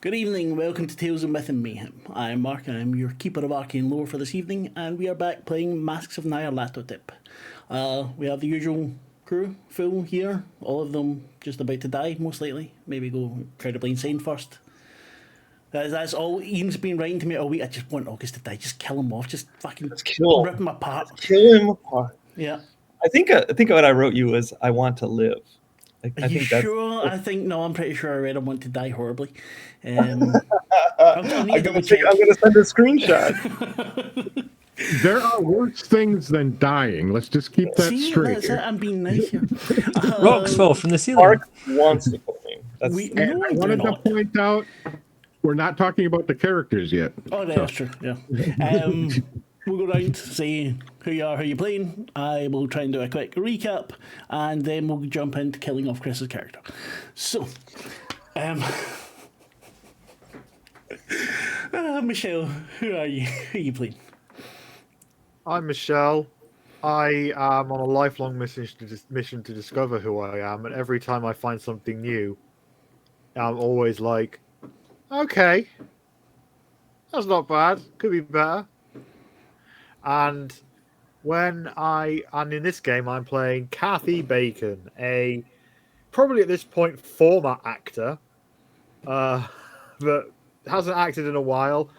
Good evening, welcome to Tales of Myth and Mayhem. I'm Marc, I'm your keeper of Arcane lore for this evening, and we are back playing Masks of Nyarlathotep. We have the usual crew full here, all of them just about to die, most likely. Maybe go incredibly insane first. That's all. Ian's been writing to me all week. I just want August to die. Just kill him off. Just fucking rip him apart. Let's kill him apart. Yeah. I think what I wrote you was I want to live. Are you sure? I'm pretty sure I read I want to die horribly. I'm going to send a screenshot. There are worse things than dying. Let's just keep that straight. That's it. I'm being nice here. Rocks fall from the ceiling. Marc wants to kill me. I wanted to point out we're not talking about the characters yet. Oh, that's true. Yeah. We'll go around, say who you are, who you're playing. I will try and do a quick recap, and then we'll jump into killing off Chris's character. So, Michelle, who are you? Who are you playing? I'm Michelle. I am on a lifelong mission to discover who I am, and every time I find something new, I'm always like, okay, that's not bad. Could be better. And in this game, I'm playing Cathy Bacon, a probably at this point former actor, but hasn't acted in a while,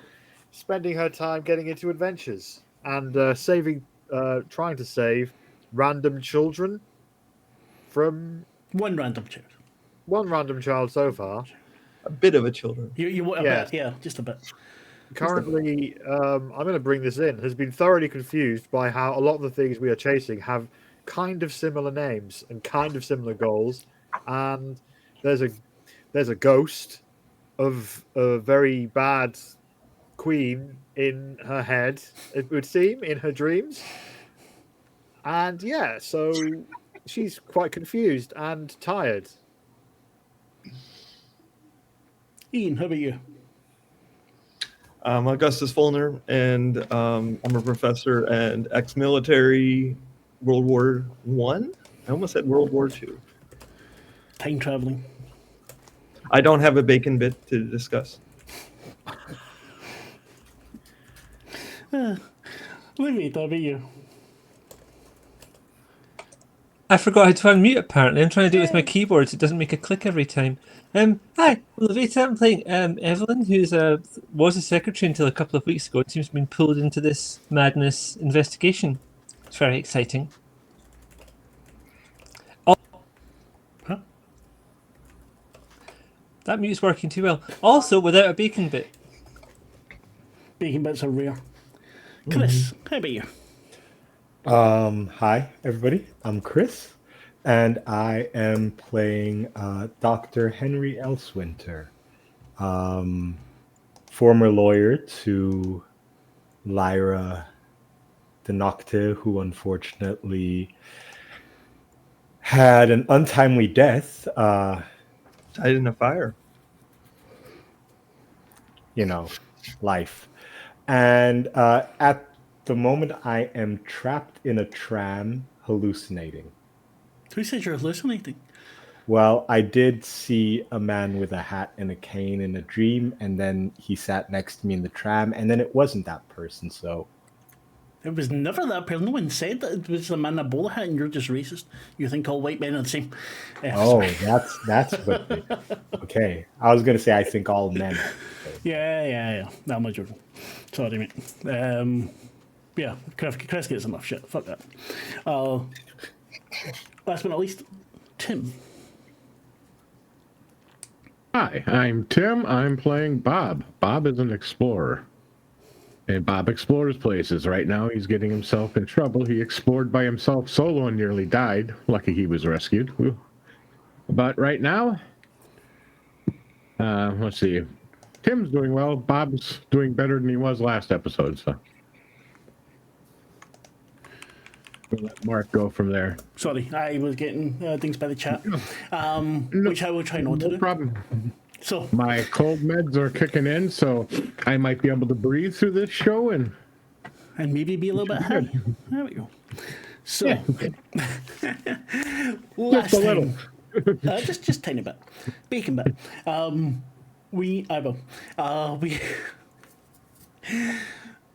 spending her time getting into adventures and trying to save random children from one random child so far. A bit of a children. Yeah, just a bit. Currently, I'm going to bring this in, has been thoroughly confused by how a lot of the things we are chasing have kind of similar names and kind of similar goals. And there's a ghost of a very bad queen in her head, it would seem, in her dreams. And yeah, so she's quite confused and tired. Ian, how about you? I'm Augustus Fulner, and I'm a professor and ex-military, World War I. I almost said World War II. Time traveling. I don't have a bacon bit to discuss. Lavaita, how about you? I forgot how to unmute, apparently. I'm trying to do it with my keyboard so it doesn't make a click every time. Hi, Lavaita. I'm playing Evelyn, who's was a secretary until a couple of weeks ago. It seems to have been pulled into this madness investigation. It's very exciting. Huh? That mute's working too well. Also, without a bacon bit. Bacon bits are rare. Chris, how about you? Hi, everybody. I'm Chris, and I am playing Dr. Henry Elswinter, former lawyer to Lyra the Nocte, who unfortunately had an untimely death. Died in a fire. Life. And at the moment, I am trapped in a tram hallucinating. Who said you're hallucinating? Well, I did see a man with a hat and a cane in a dream, and then he sat next to me in the tram, and then it wasn't that person, so... It was never that person. No one said that it was a man in a bowler hat and you're just racist. You think all white men are the same. Sorry. that's what... Okay, I was going to say I think all men are. Yeah. No, I'm not joking. Sorry, mate. Yeah, Chris gets enough shit. Fuck that. Last but not least, Tim. Hi, I'm Tim. I'm playing Bob. Bob is an explorer. And Bob explores places. Right now, he's getting himself in trouble. He explored by himself solo and nearly died. Lucky he was rescued. Whew. But right now, let's see. Tim's doing well. Bob's doing better than he was last episode, so we'll let Marc go from there. Sorry, I was getting things by the chat, which I will try not to do. No problem. So my cold meds are kicking in, so I might be able to breathe through this show and maybe be a little bit high. There we go. So, yeah. last Just a little. time, just tiny bit, bacon bit. I will. We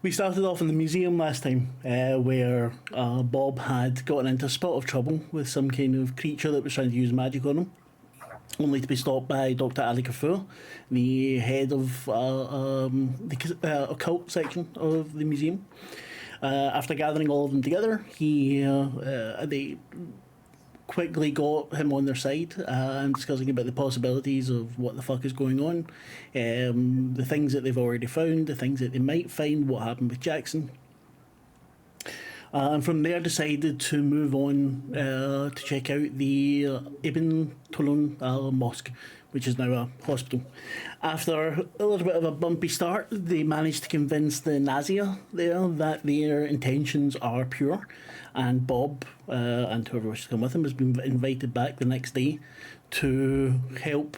we started off in the museum last time, where Bob had gotten into a spot of trouble with some kind of creature that was trying to use magic on him, only to be stopped by Dr. Ali Kafur, the head of the occult section of the museum. After gathering all of them together, they quickly got him on their side and discussing about the possibilities of what the fuck is going on, the things that they've already found, the things that they might find, what happened with Jackson. And from there decided to move on to check out the Ibn Tulun Mosque, which is now a hospital. After a little bit of a bumpy start, they managed to convince the Nazia there that their intentions are pure, and Bob and whoever wishes to come with him has been invited back the next day to help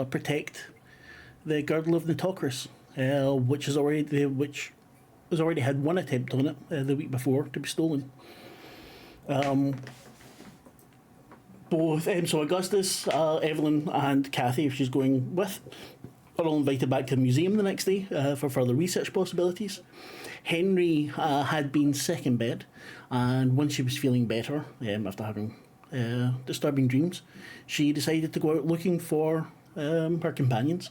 protect the girdle of Nitocris, which has already had one attempt on it the week before to be stolen. So Augustus, Evelyn, and Cathy, if she's going with, are all invited back to the museum the next day for further research possibilities. Henry had been sick in bed, and once she was feeling better, after having disturbing dreams, she decided to go out looking for her companions.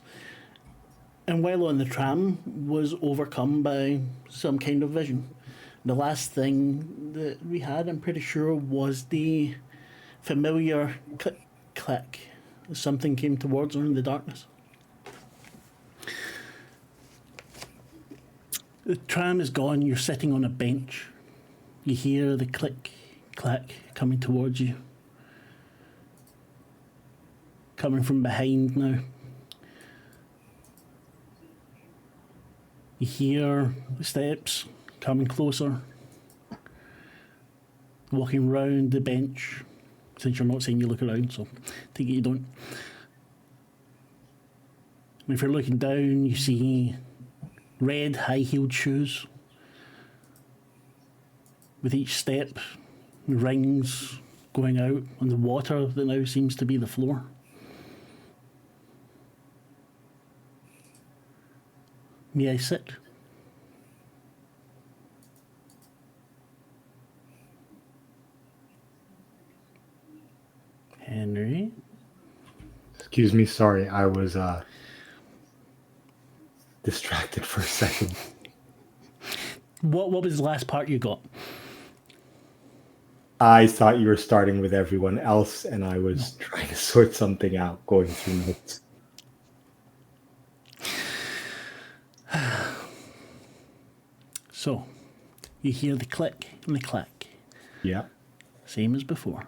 And while on the tram, was overcome by some kind of vision. The last thing that we had, I'm pretty sure, was the familiar click clack. Something came towards her in the darkness. The tram is gone. You're sitting on a bench. You hear the click clack coming towards you, coming from behind now. You hear the steps coming closer, walking round the bench. Since you're not saying you look around, so take it you don't. And if you're looking down, you see red high-heeled shoes. With each step, rings going out on the water that now seems to be the floor. May I sit? Henry? Excuse me, sorry, I was distracted for a second. What was the last part you got? I thought you were starting with everyone else, and I was trying to sort something out, going through notes. So, you hear the click and the clack. Yeah. Same as before.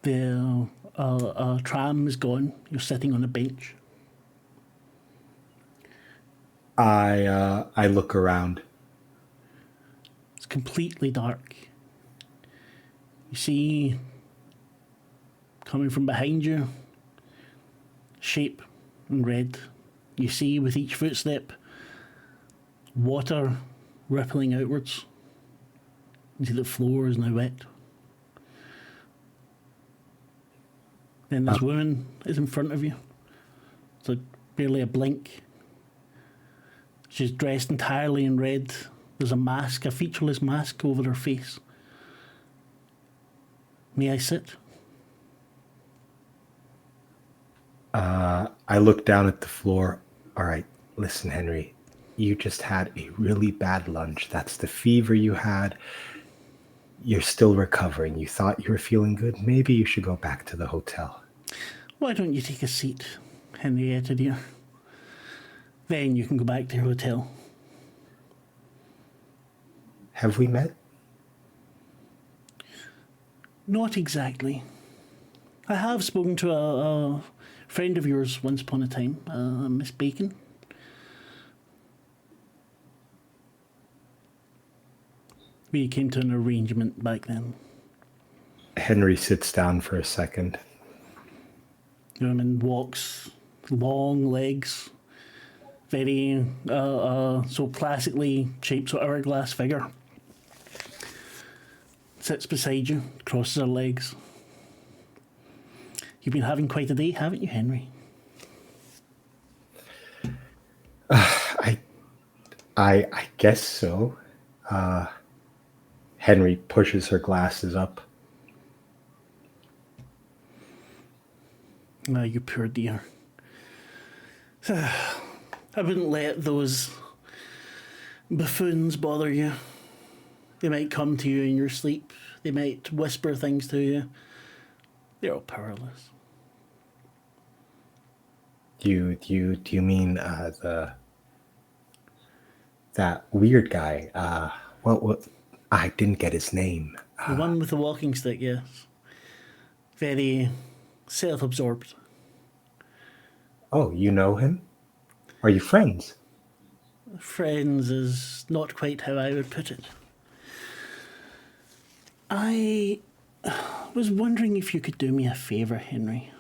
The tram is gone. You're sitting on a bench. I look around. It's completely dark. You see, coming from behind you, shape in red. You see with each footstep, water rippling outwards. You see the floor is now wet. Then this woman is in front of you. It's like barely a blink. She's dressed entirely in red. There's a mask, a featureless mask over her face. May I sit? I look down at the floor. All right, listen, Henry. You just had a really bad lunch. That's the fever you had. You're still recovering. You thought you were feeling good. Maybe you should go back to the hotel. Why don't you take a seat, Henrietta dear? Then you can go back to your hotel. Have we met? Not exactly. I have spoken to a friend of yours once upon a time, Miss Bacon. We came to an arrangement back then. Henry sits down for a second. The woman walks, long legs, very so classically shaped sort of hourglass figure. Sits beside you, crosses her legs. You've been having quite a day, haven't you, Henry? I guess so. Henry pushes her glasses up. Ah, you poor dear. I wouldn't let those buffoons bother you. They might come to you in your sleep. They might whisper things to you. They're all powerless. Do you mean that weird guy? What? I didn't get his name. The one with the walking stick, yes. Very self-absorbed. Oh, you know him? Are you friends? Friends is not quite how I would put it. I was wondering if you could do me a favour, Henry.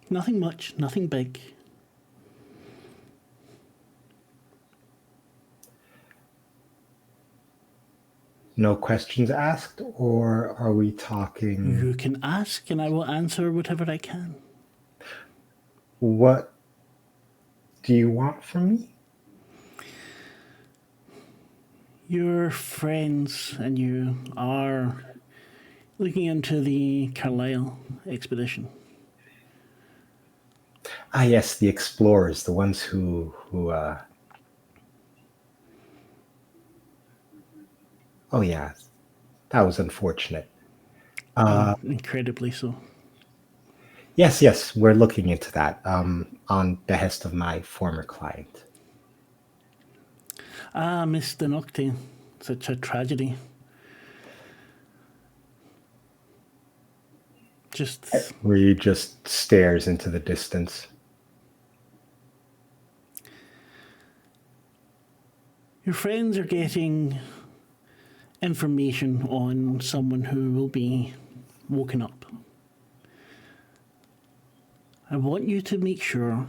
Nothing much, nothing big. No questions asked, or are we talking? You can ask and I will answer whatever I can. What do you want from me? Your friends and you are looking into the Carlisle expedition. Ah, yes, the explorers, the ones who Oh yeah, that was unfortunate. Incredibly so. Yes, we're looking into that on behest of my former client. Ah, Mr. Nocte. Such a tragedy. Just Where he just stares into the distance. your friends are getting information on someone who will be woken up. I want you to make sure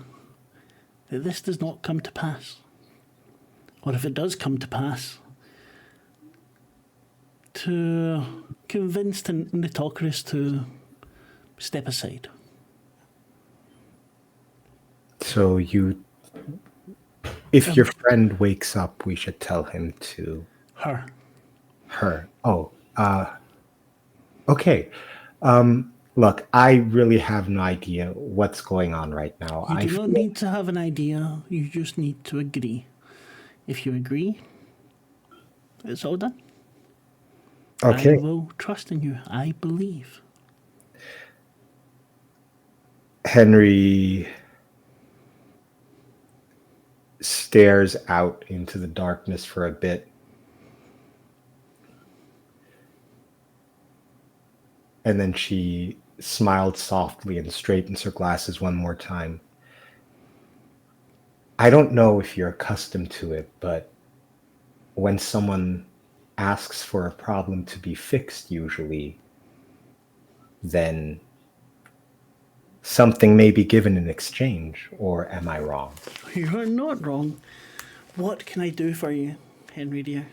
that this does not come to pass. Or if it does come to pass, to convince the Nitocris to step aside. So if your friend wakes up, we should tell him to Her. Oh, okay. Look, I really have no idea what's going on right now. You do not need to have an idea, you just need to agree. If you agree, it's all done. Okay. I will trust in you. I believe. Henry stares out into the darkness for a bit. And then she smiled softly and straightens her glasses one more time. I don't know if you're accustomed to it, but when someone asks for a problem to be fixed, usually, then something may be given in exchange, or am I wrong? You are not wrong. What can I do for you, Henry dear?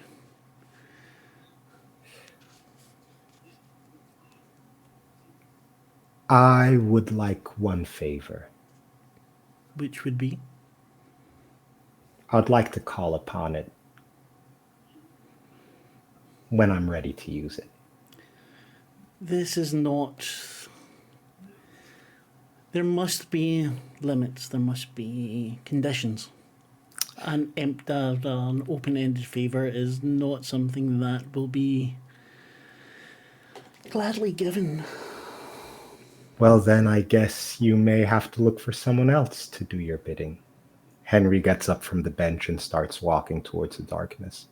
I would like one favor. Which would be? I'd like to call upon it when I'm ready to use it. This is not... There must be limits. There must be conditions. An open-ended favour is not something that will be gladly given. Well, then I guess you may have to look for someone else to do your bidding. Henry gets up from the bench and starts walking towards the darkness.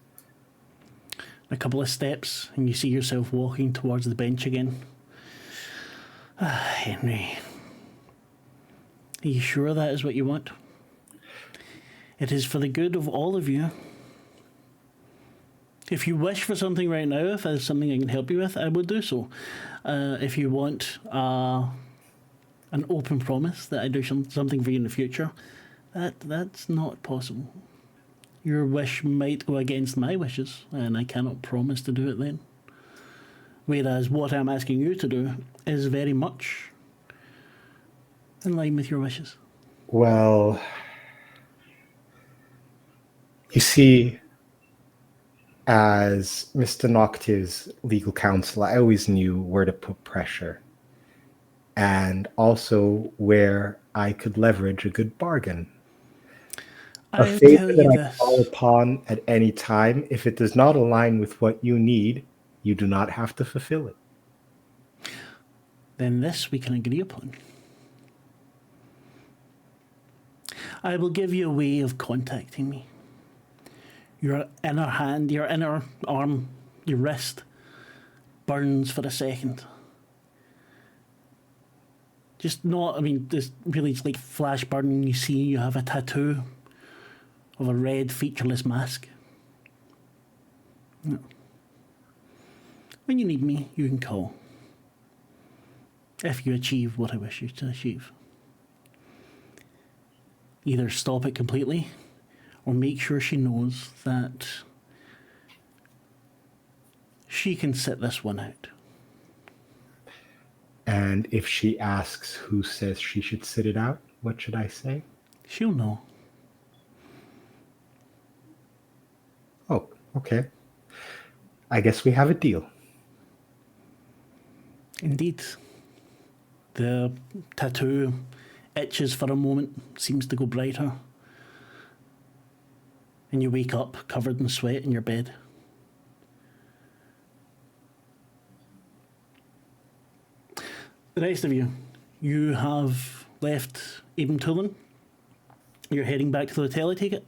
A couple of steps, and you see yourself walking towards the bench again. Henry. Are you sure that is what you want? It is for the good of all of you. If you wish for something right now, if there's something I can help you with, I will do so. If you want an open promise that I do something for you in the future, that's not possible. Your wish might go against my wishes, and I cannot promise to do it then. Whereas what I'm asking you to do is very much in line with your wishes. Well, you see, as Mr. Nocti's legal counsel, I always knew where to put pressure and also where I could leverage a good bargain. A I'll favor tell you that I this. call upon at any time, if it does not align with what you need, you do not have to fulfill it. Then this we can agree upon. I will give you a way of contacting me. Your inner hand, your inner arm, your wrist burns for a second. Just not, I mean, just really it's like flash burning. You see you have a tattoo of a red featureless mask. No. When you need me, you can call. If you achieve what I wish you to achieve. Either stop it completely, or make sure she knows that she can sit this one out. And if she asks who says she should sit it out, what should I say? She'll know. Oh, okay. I guess we have a deal. Indeed. The tattoo itches for a moment, seems to go brighter. And you wake up covered in sweat in your bed. The rest of you have left Abram Tulin. You're heading back to the hotel, I take it?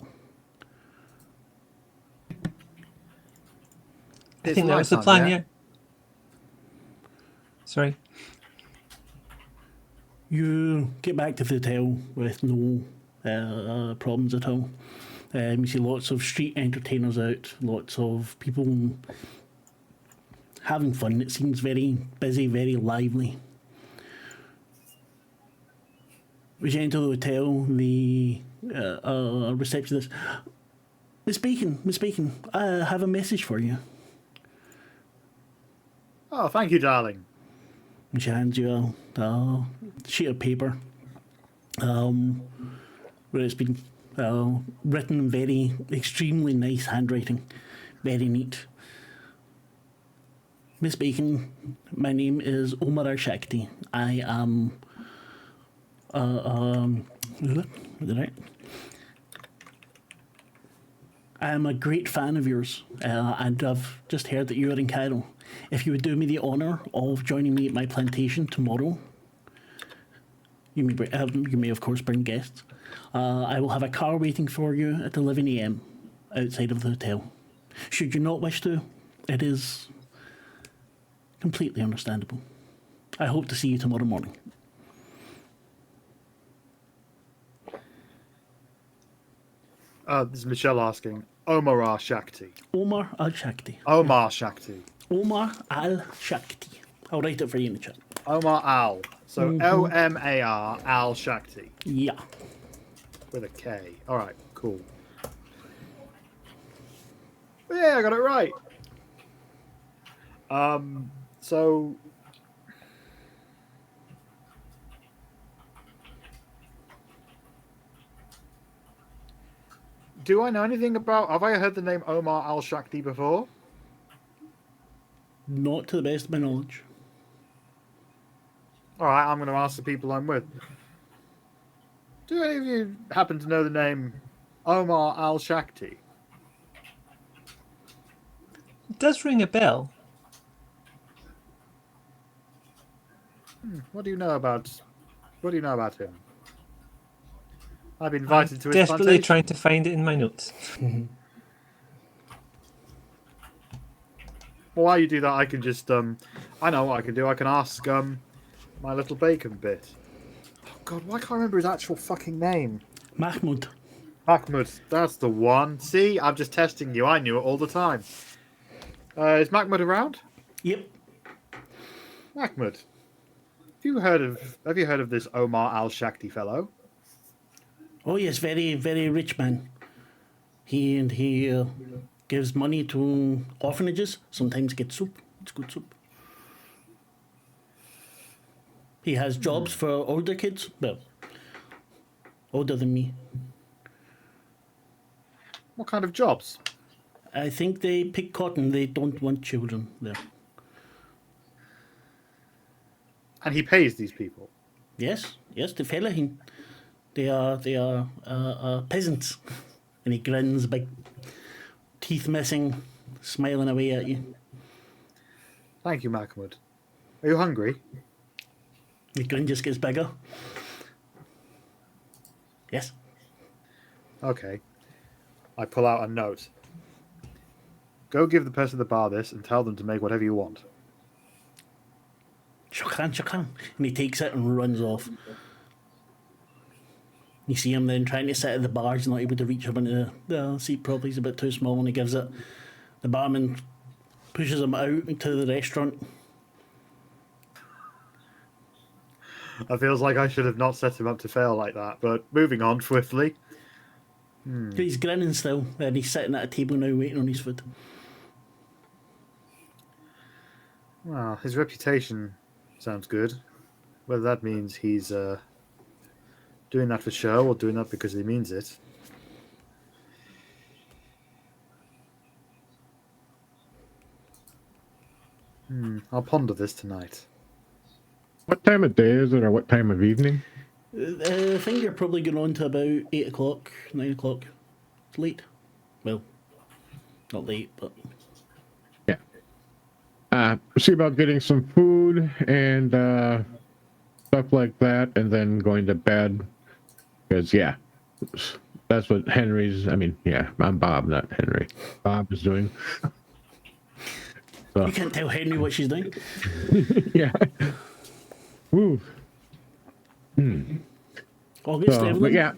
I think that was the plan, yeah. Sorry. You get back to the hotel with no problems at all. You see lots of street entertainers out, lots of people having fun. It seems very busy, very lively. We get into the hotel, the receptionist, Miss Bacon, I have a message for you. Oh, thank you, darling. And she hands you a sheet of paper where it's been written in very extremely nice handwriting, very neat. Miss Bacon, my name is Omar Al Shakti. I am I am a great fan of yours, and I've just heard that you are in Cairo. If you would do me the honour of joining me at my plantation tomorrow, you may of course bring guests. I will have a car waiting for you at 11 a.m. outside of the hotel. Should you not wish to, it is completely understandable. I hope to see you tomorrow morning. This is Michelle asking. Omar Al Shakti. Omar Al Shakti. Omar Shakti. Omar Al Shakti. I'll write it for you in the chat. Omar Al. So O-M-A-R Al Shakti. Yeah. With a K. All right, cool. Yeah, I got it right. So do I know anything about? Have I heard the name Omar Al Shakti before? Not to the best of my knowledge. All right, I'm going to ask the people I'm with. Do any of you happen to know the name Omar Al Shakti? It does ring a bell. What do you know about? What do you know about him? I've been invited to his Desperately plantation. trying to find it in my notes. Well, while you do that, I can just I know what I can do. I can ask my little bacon bit. Oh God, why can't I remember his actual fucking name? Mahmoud. Mahmoud, that's the one. See, I'm just testing you. I knew it all the time. Is Mahmoud around? Yep. Mahmoud, have you heard of this Omar Al Shakti fellow? Oh yes, very, very rich man. He gives money to orphanages. Sometimes gets soup. It's good soup. He has jobs for older kids. Well, older than me. What kind of jobs? I think they pick cotton. They don't want children there. And he pays these people. Yes, the fella. They are peasants. And he grins, big teeth missing, smiling away at you. Thank you, Mahmoud. Are you hungry? The grin just gets bigger. Yes. Okay. I pull out a note. Go give the person at the bar this and tell them to make whatever you want. Shukran. And he takes it and runs off. You see him then trying to sit at the bar. He's not able to reach up into the seat properly. He's a bit too small and he gives it. The barman pushes him out into the restaurant. It feels like I should have not set him up to fail like that, but moving on swiftly. He's grinning still, and he's sitting at a table now waiting on his food. Well, his reputation sounds good. Whether that means he's doing that for show or doing that because he means it. I'll ponder this tonight. What time of day is it, or what time of evening? I think you're probably going on to about 8 o'clock, 9 o'clock. It's late. Well, not late, but... Yeah. See about getting some food and stuff like that, and then going to bed. Because, yeah, that's what Henry's... I mean, yeah, I'm Bob, not Henry. Bob is doing. So. You can't tell Henry what she's doing. Yeah. Woo. August, So, Evelyn? but yeah,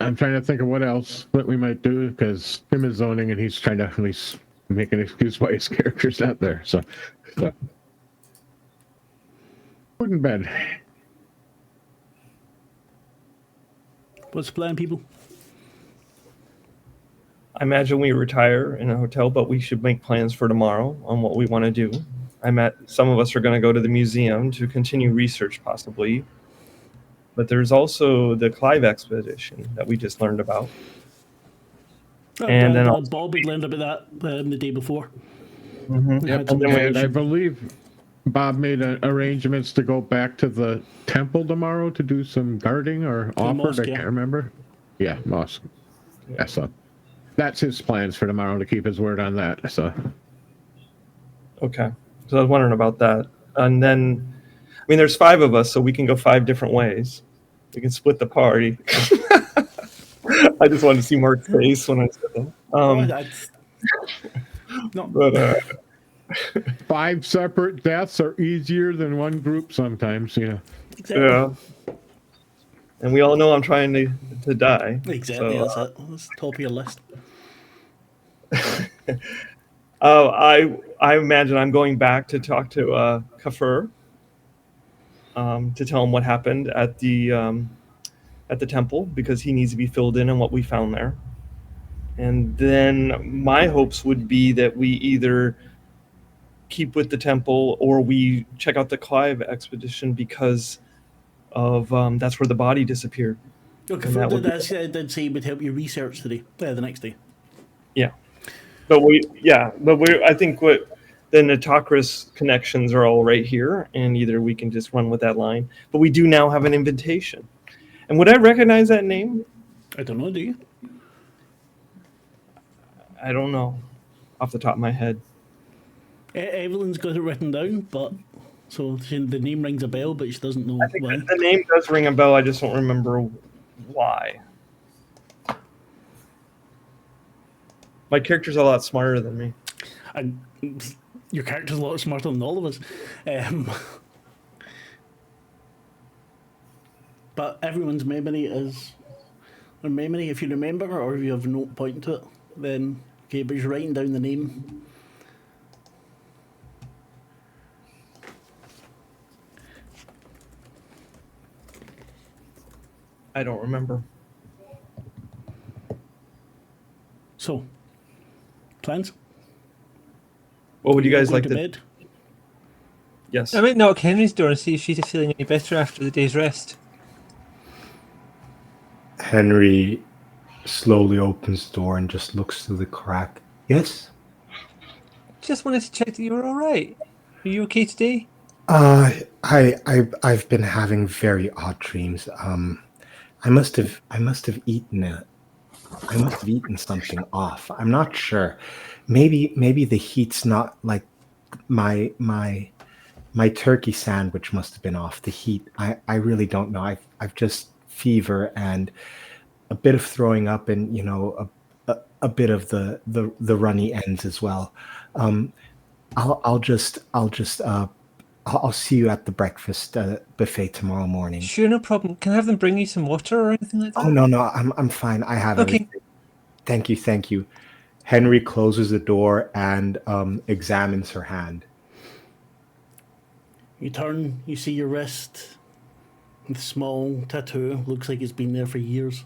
I'm trying to think of what else that we might do, because Tim is zoning and he's trying to at least make an excuse why his character's not there. So. Food in bed. What's the plan, people? I imagine we retire in a hotel, but we should make plans for tomorrow on what we want to do. Some of us are going to go to the museum to continue research, possibly. But there's also the Clive expedition that we just learned about. And then Bob had learned about that the day before. Yep. And I believe Bob made arrangements to go back to the temple tomorrow to do some guarding or offered. Mosque, I can't remember. Yeah, mosque. Yeah, so that's his plans for tomorrow, to keep his word on that. So. Okay. So I was wondering about that. And then, I mean, there's 5 of us, so we can go 5 different ways. We can split the party. I just wanted to see Marc's face when I said that. 5 separate deaths are easier than one group sometimes, you know. Exactly. Yeah. And we all know I'm trying to die. Exactly, So, that's it. That's top of your list. I imagine I'm going back to talk to Kafur to tell him what happened at the temple, because he needs to be filled in on what we found there. And then my hopes would be that we either keep with the temple or we check out the Clive expedition, because of that's where the body disappeared. Okay, I did say he would help you research today, the next day. Yeah. But I think the Natokris connections are all right here, and either we can just run with that line. But we do now have an invitation. And would I recognize that name? I don't know, do you? I don't know off the top of my head. Evelyn's got it written down, but so the name rings a bell, but she doesn't know I think why. the name does ring a bell, I just don't remember why. My character's a lot smarter than me. And your character's a lot smarter than all of us. But everyone's memory is a memory. If you remember, or if you have a note pointing to it, then okay, but you're writing down the name. I don't remember. So, plans? What would you guys Going like to bed? Yes. I might knock Henry's door and see if she's feeling any better after the day's rest. Henry slowly opens the door and just looks through the crack. Yes? Just wanted to check that you were all right. Are you okay today? I've been having very odd dreams. I must have eaten something off. I'm not sure. Maybe the heat's not like my turkey sandwich must have been off the heat. I really don't know. I've just fever and a bit of throwing up and a bit of the runny ends as well. I'll see you at the breakfast buffet tomorrow morning. Sure, no problem. Can I have them bring you some water or anything like that? Oh no, I'm fine. I have Okay. everything. Thank you. Henry closes the door and examines her hand. You turn, you see your wrist. The small tattoo looks like it's been there for years.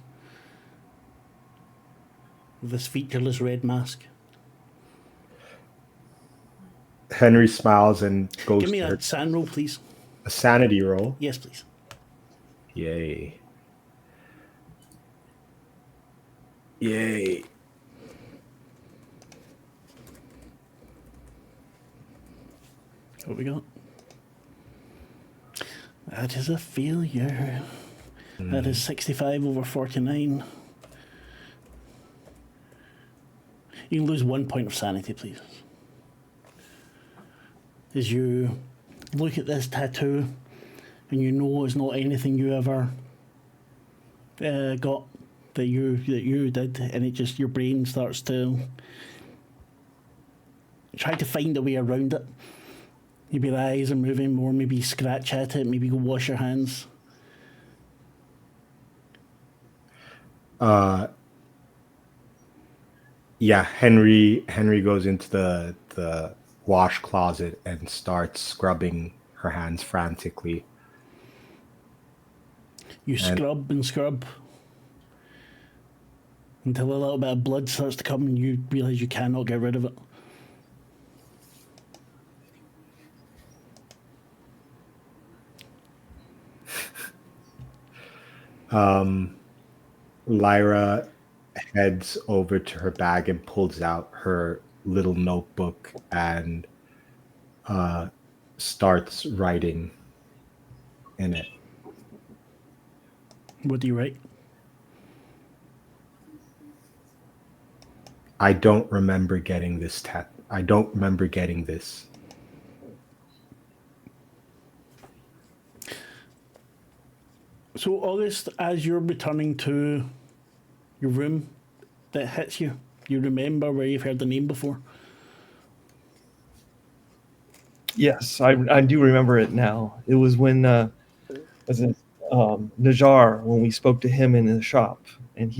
This featureless red mask. Henry smiles and goes Give me to her. a sand roll, please. A sanity roll. Yes, please. Yay. What we got? That is a failure. That is 65 over 49. You can lose 1 point of sanity, please. As you look at this tattoo, and you know it's not anything you ever got that you did, and it just your brain starts to try to find a way around it. Maybe the eyes are moving more, maybe you scratch at it, maybe go wash your hands. Yeah, Henry goes into the wash closet and starts scrubbing her hands frantically. You scrub and scrub until a little bit of blood starts to come and you realise you cannot get rid of it. Lyra heads over to her bag and pulls out her little notebook and starts writing in it. What do you write? I don't remember getting this I don't remember getting this. So, August, as you're returning to your room, that hits you. You remember where you've heard the name before. Yes, I do remember it now. It was when Najar, when we spoke to him in the shop, and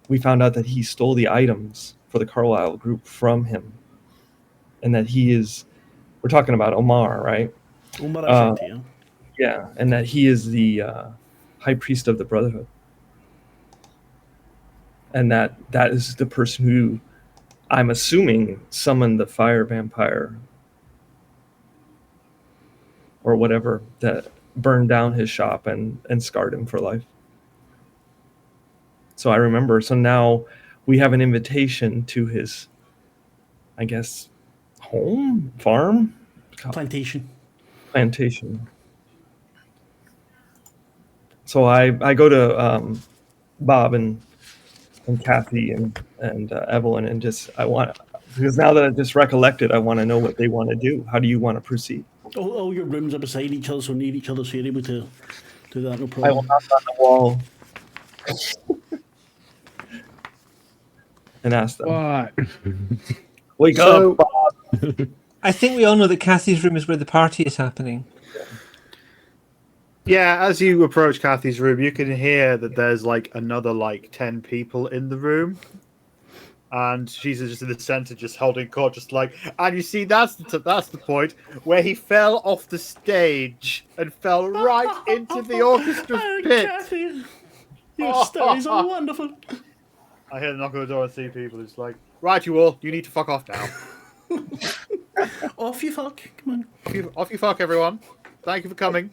we found out that he stole the items for the Carlisle group from him, and that we're talking about Omar, right? Omar Al Shakti, yeah. Yeah, and that he is the high priest of the Brotherhood. And that is the person who, I'm assuming, summoned the fire vampire or whatever that burned down his shop and scarred him for life. So I remember. So now we have an invitation to his, I guess, farm? Plantation. So I go to Bob and Cathy and Evelyn and because now that I just recollected, I want to know what they want to do. How do you want to proceed? All your rooms are beside each other, so near each other, so you're able to do that, no problem. I will knock on the wall and ask them. What? Wake up, Bob. I think we all know that Cathy's room is where the party is happening. Yeah, as you approach Cathy's room, you can hear that there's another 10 people in the room. And she's just in the center, just holding court, and you see that's the point where he fell off the stage and fell right into the orchestra's pit. Cathy, your stories are wonderful. I hear the knock on the door and see people. It's right, you all, you need to fuck off now. Off you fuck. Come on. Off you fuck, everyone. Thank you for coming.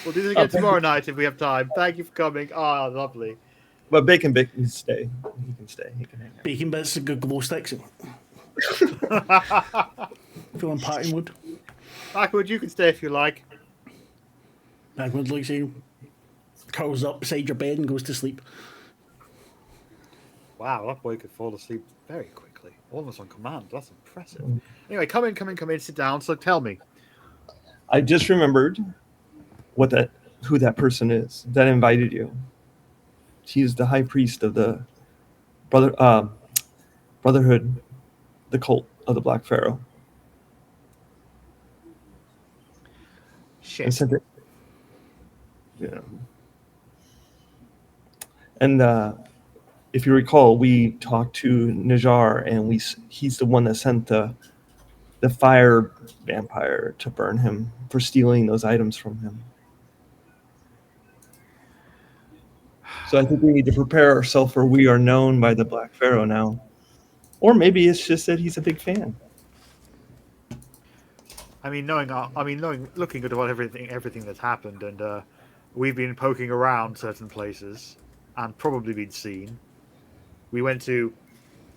We'll do this again tomorrow night if we have time. Thank you for coming. Oh, lovely. But Bacon can stay. He can stay. He can hang out. Bacon bits of good glow sticks. Feeling party mood. Backwood, you can stay if you like. Backwood looks you, curls up beside your bed and goes to sleep. Wow, that boy could fall asleep very quickly. Almost on command. That's impressive. Anyway, come in, sit down. So tell me. I just remembered who that person is that invited you. He's the high priest of the Brotherhood, the cult of the Black Pharaoh. Shit. I sent it. Yeah. And if you recall, we talked to Najar, and he's the one that sent the fire vampire to burn him for stealing those items from him. So I think we need to prepare ourselves for we are known by the Black Pharaoh now. Or maybe it's just that he's a big fan. Looking at what everything that's happened, and we've been poking around certain places and probably been seen. We went to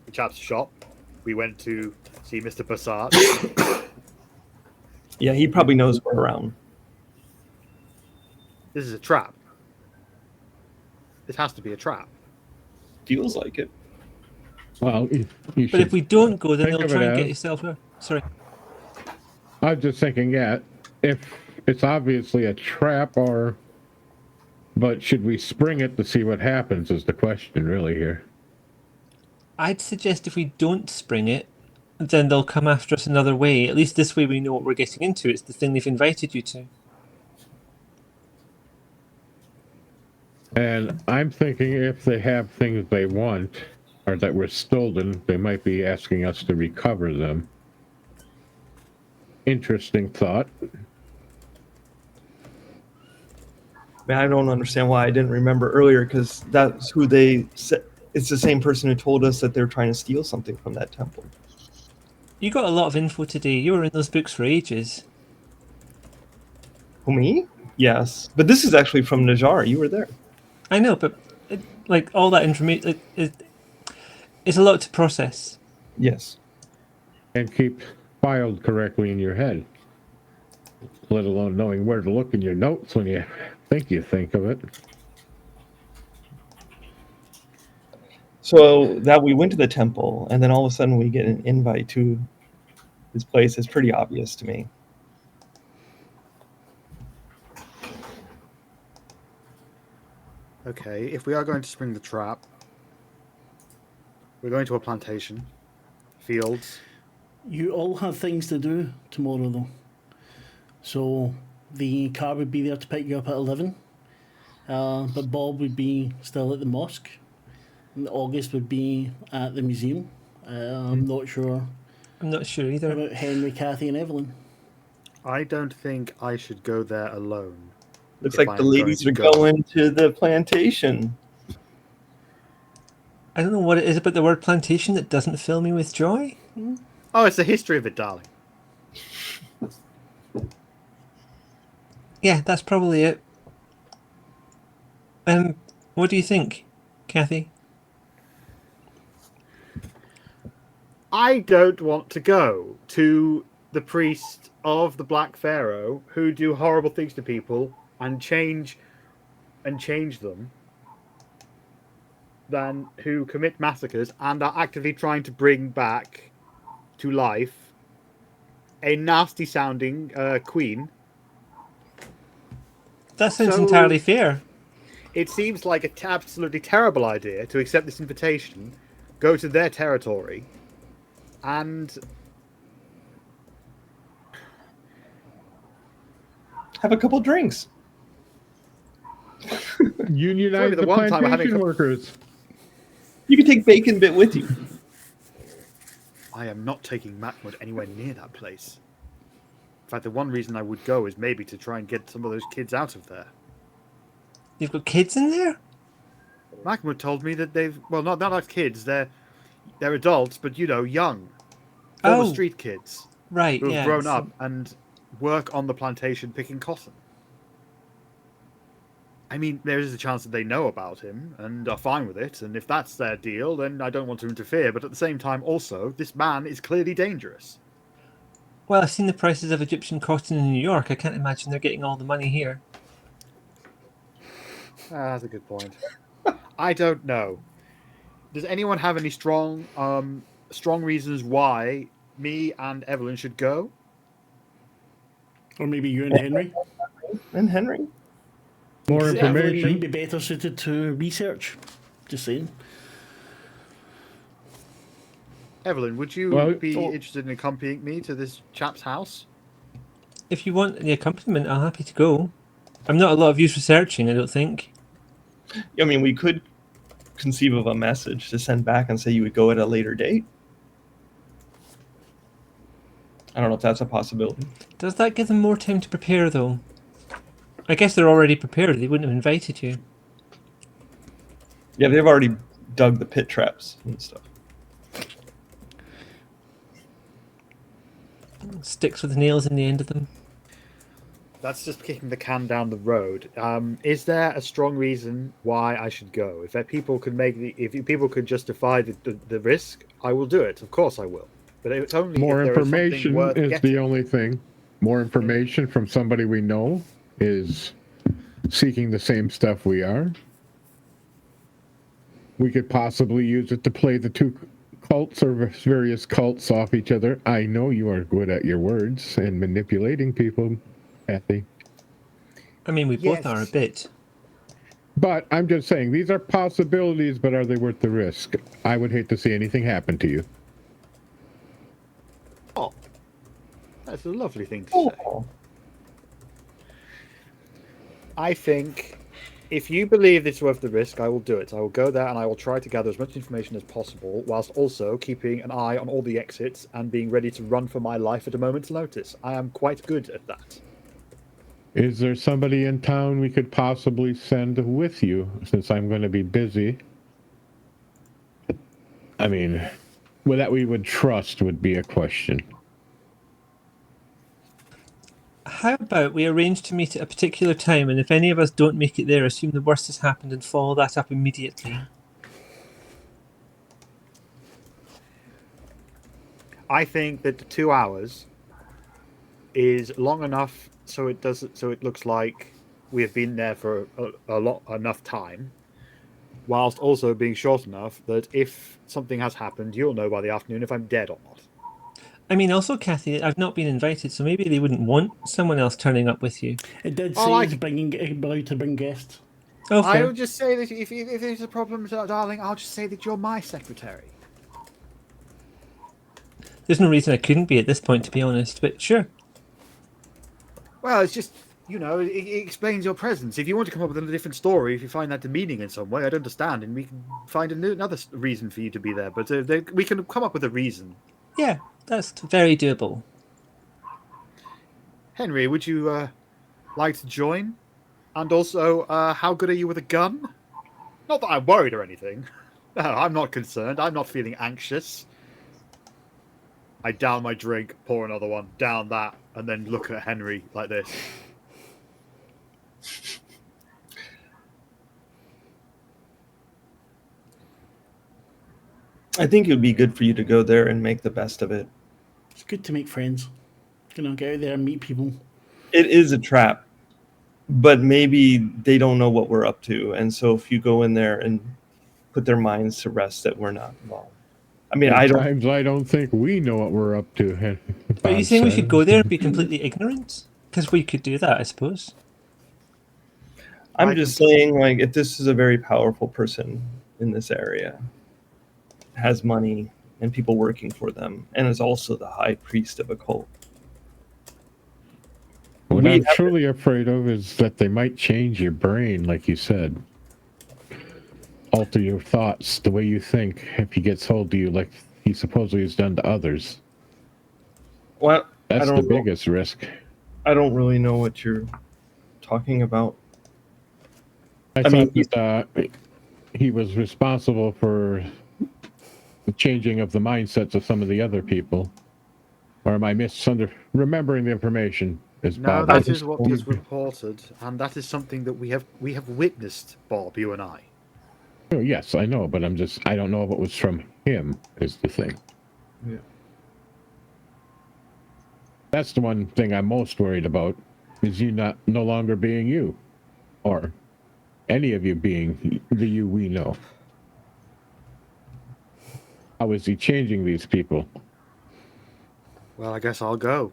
the chap's shop. We went to see Mr. Passat. Yeah, he probably knows we're around. This is a trap. This has to be a trap. Feels like it. Well, you But if we don't go, then think they'll of try it and get as- yourself there. Sorry. I was just thinking, yeah, if it's obviously a trap, but should we spring it to see what happens is the question really here. I'd suggest if we don't spring it, then they'll come after us another way. At least this way we know what we're getting into. It's the thing they've invited you to. And I'm thinking if they have things they want or that were stolen, they might be asking us to recover them. Interesting thought. Man, I don't understand why I didn't remember earlier, because that's who they said. It's the same person who told us that they're trying to steal something from that temple. You got a lot of info today. You were in those books for ages. Who, me? Yes. But this is actually from Najar. You were there. I know, but all that information, it's a lot to process. Yes. And keep filed correctly in your head. Let alone knowing where to look in your notes when you think of it. So that we went to the temple, and then all of a sudden we get an invite to this place is pretty obvious to me. Okay, if we are going to spring the trap, we're going to a plantation, fields. You all have things to do tomorrow, though. So the car would be there to pick you up at 11. But Bob would be still at the mosque. And August would be at the museum. I'm not sure I'm not sure either. about Henry, Cathy, and Evelyn. I don't think I should go there alone. Looks If like the I'm ladies are going to go. going to the plantation. I don't know what it is about the word plantation that doesn't fill me with joy. Oh, it's the history of it, darling. Yeah, that's probably it. What do you think, Cathy? I don't want to go to the priest of the Black Pharaoh who do horrible things to people and change them, than who commit massacres and are actively trying to bring back to life a nasty sounding queen. That sounds So- entirely fair. It seems like an absolutely terrible idea to accept this invitation, go to their territory, and Have a couple drinks. Unionize the the one time I'm having plantation a- workers. You can take Bacon Bit with you. I am not taking Matwood anywhere near that place. In fact, the one reason I would go is maybe to try and get some of those kids out of there. You've got kids in there? Mahmoud told me that not like kids, they're adults, but young. Former Oh. street kids. Right, who have yeah. grown so- up and work on the plantation picking cotton. I mean, there is a chance that they know about him and are fine with it, and if that's their deal, then I don't want to interfere. But at the same time, also, this man is clearly dangerous. Well, I've seen the prices of Egyptian cotton in New York. I can't imagine they're getting all the money here. That's a good point. I don't know. Does anyone have any strong reasons why me and Evelyn should go? Or maybe you and Henry. And Henry? More 'Cause Evelyn might information. be better suited to research. Just saying. Evelyn, would you Well, be interested in accompanying me to this chap's house? If you want the accompaniment, I'm happy to go. I'm not a lot of use researching, I don't think. I mean, we could conceive of a message to send back and say you would go at a later date. I don't know if that's a possibility. Does that give them more time to prepare, though? I guess they're already prepared. They wouldn't have invited you. Yeah, they've already dug the pit traps and stuff. Sticks with nails in the end of them. That's just kicking the can down the road. Is there a strong reason why I should go? If people could justify the risk, I will do it. Of course, I will. But it's only More if there is something information worth is getting. the only thing. More information from somebody we know is seeking the same stuff we are. We could possibly use it to play the two cults or various cults off each other. I know you are good at your words and manipulating people, Cathy. I mean, we both Yes. are a bit. But I'm just saying, these are possibilities, but are they worth the risk? I would hate to see anything happen to you. Oh, that's a lovely thing to say. Oh. I think if you believe it's worth the risk, I will do it. I will go there and I will try to gather as much information as possible, whilst also keeping an eye on all the exits and being ready to run for my life at a moment's notice. I am quite good at that. Is there somebody in town we could possibly send with you, since I'm going to be busy? I mean, well, that we would trust would be a question. How about we arrange to meet at a particular time, and if any of us don't make it there, assume the worst has happened and follow that up immediately? I think that 2 hours is long enough so it looks like we have been there for enough time, whilst also being short enough that if something has happened, you'll know by the afternoon if I'm dead or not. I mean, also, Cathy, I've not been invited, so maybe they wouldn't want someone else turning up with you. It did Oh, say I- it's allowed to bring guests. Oh, fair. I'll just say that if there's a problem, darling, I'll just say that you're my secretary. There's no reason I couldn't be at this point, to be honest, but sure. Well, it's just, it explains your presence. If you want to come up with a different story, if you find that demeaning in some way, I'd understand, and we can find another reason for you to be there. But we can come up with a reason. Yeah, that's very doable. Henry, would you like to join? And also, how good are you with a gun? Not that I'm worried or anything. No, I'm not concerned. I'm not feeling anxious. I down my drink, pour another one, down that, and then look at Henry like this. I think it would be good for you to go there and make the best of it. It's good to make friends. Get out there and meet people. It is a trap, but maybe they don't know what we're up to. And so if you go in there and put their minds to rest that we're not involved. I mean, I don't think we know what we're up to. Are you saying we should go there and be completely ignorant? Because we could do that, I suppose. I'm just saying, like, if this is a very powerful person in this area, has money and people working for them, and is also the high priest of a cult. What I'm truly afraid of is that they might change your brain, like you said. Alter your thoughts, the way you think, if he gets hold of you like he supposedly has done to others. Well, That's the biggest risk. I don't really know what you're talking about. I thought that he was responsible for the changing of the mindsets of some of the other people. Or am I remembering the information? Is No, Bob? that is what was reported, and that is something that we have witnessed, Bob, you and I. Oh, yes, I know, but I don't know if it was from him, is the thing. Yeah. That's the one thing I'm most worried about, is you no longer being you. Or any of you being the you we know. How is he changing these people? Well, I guess I'll go.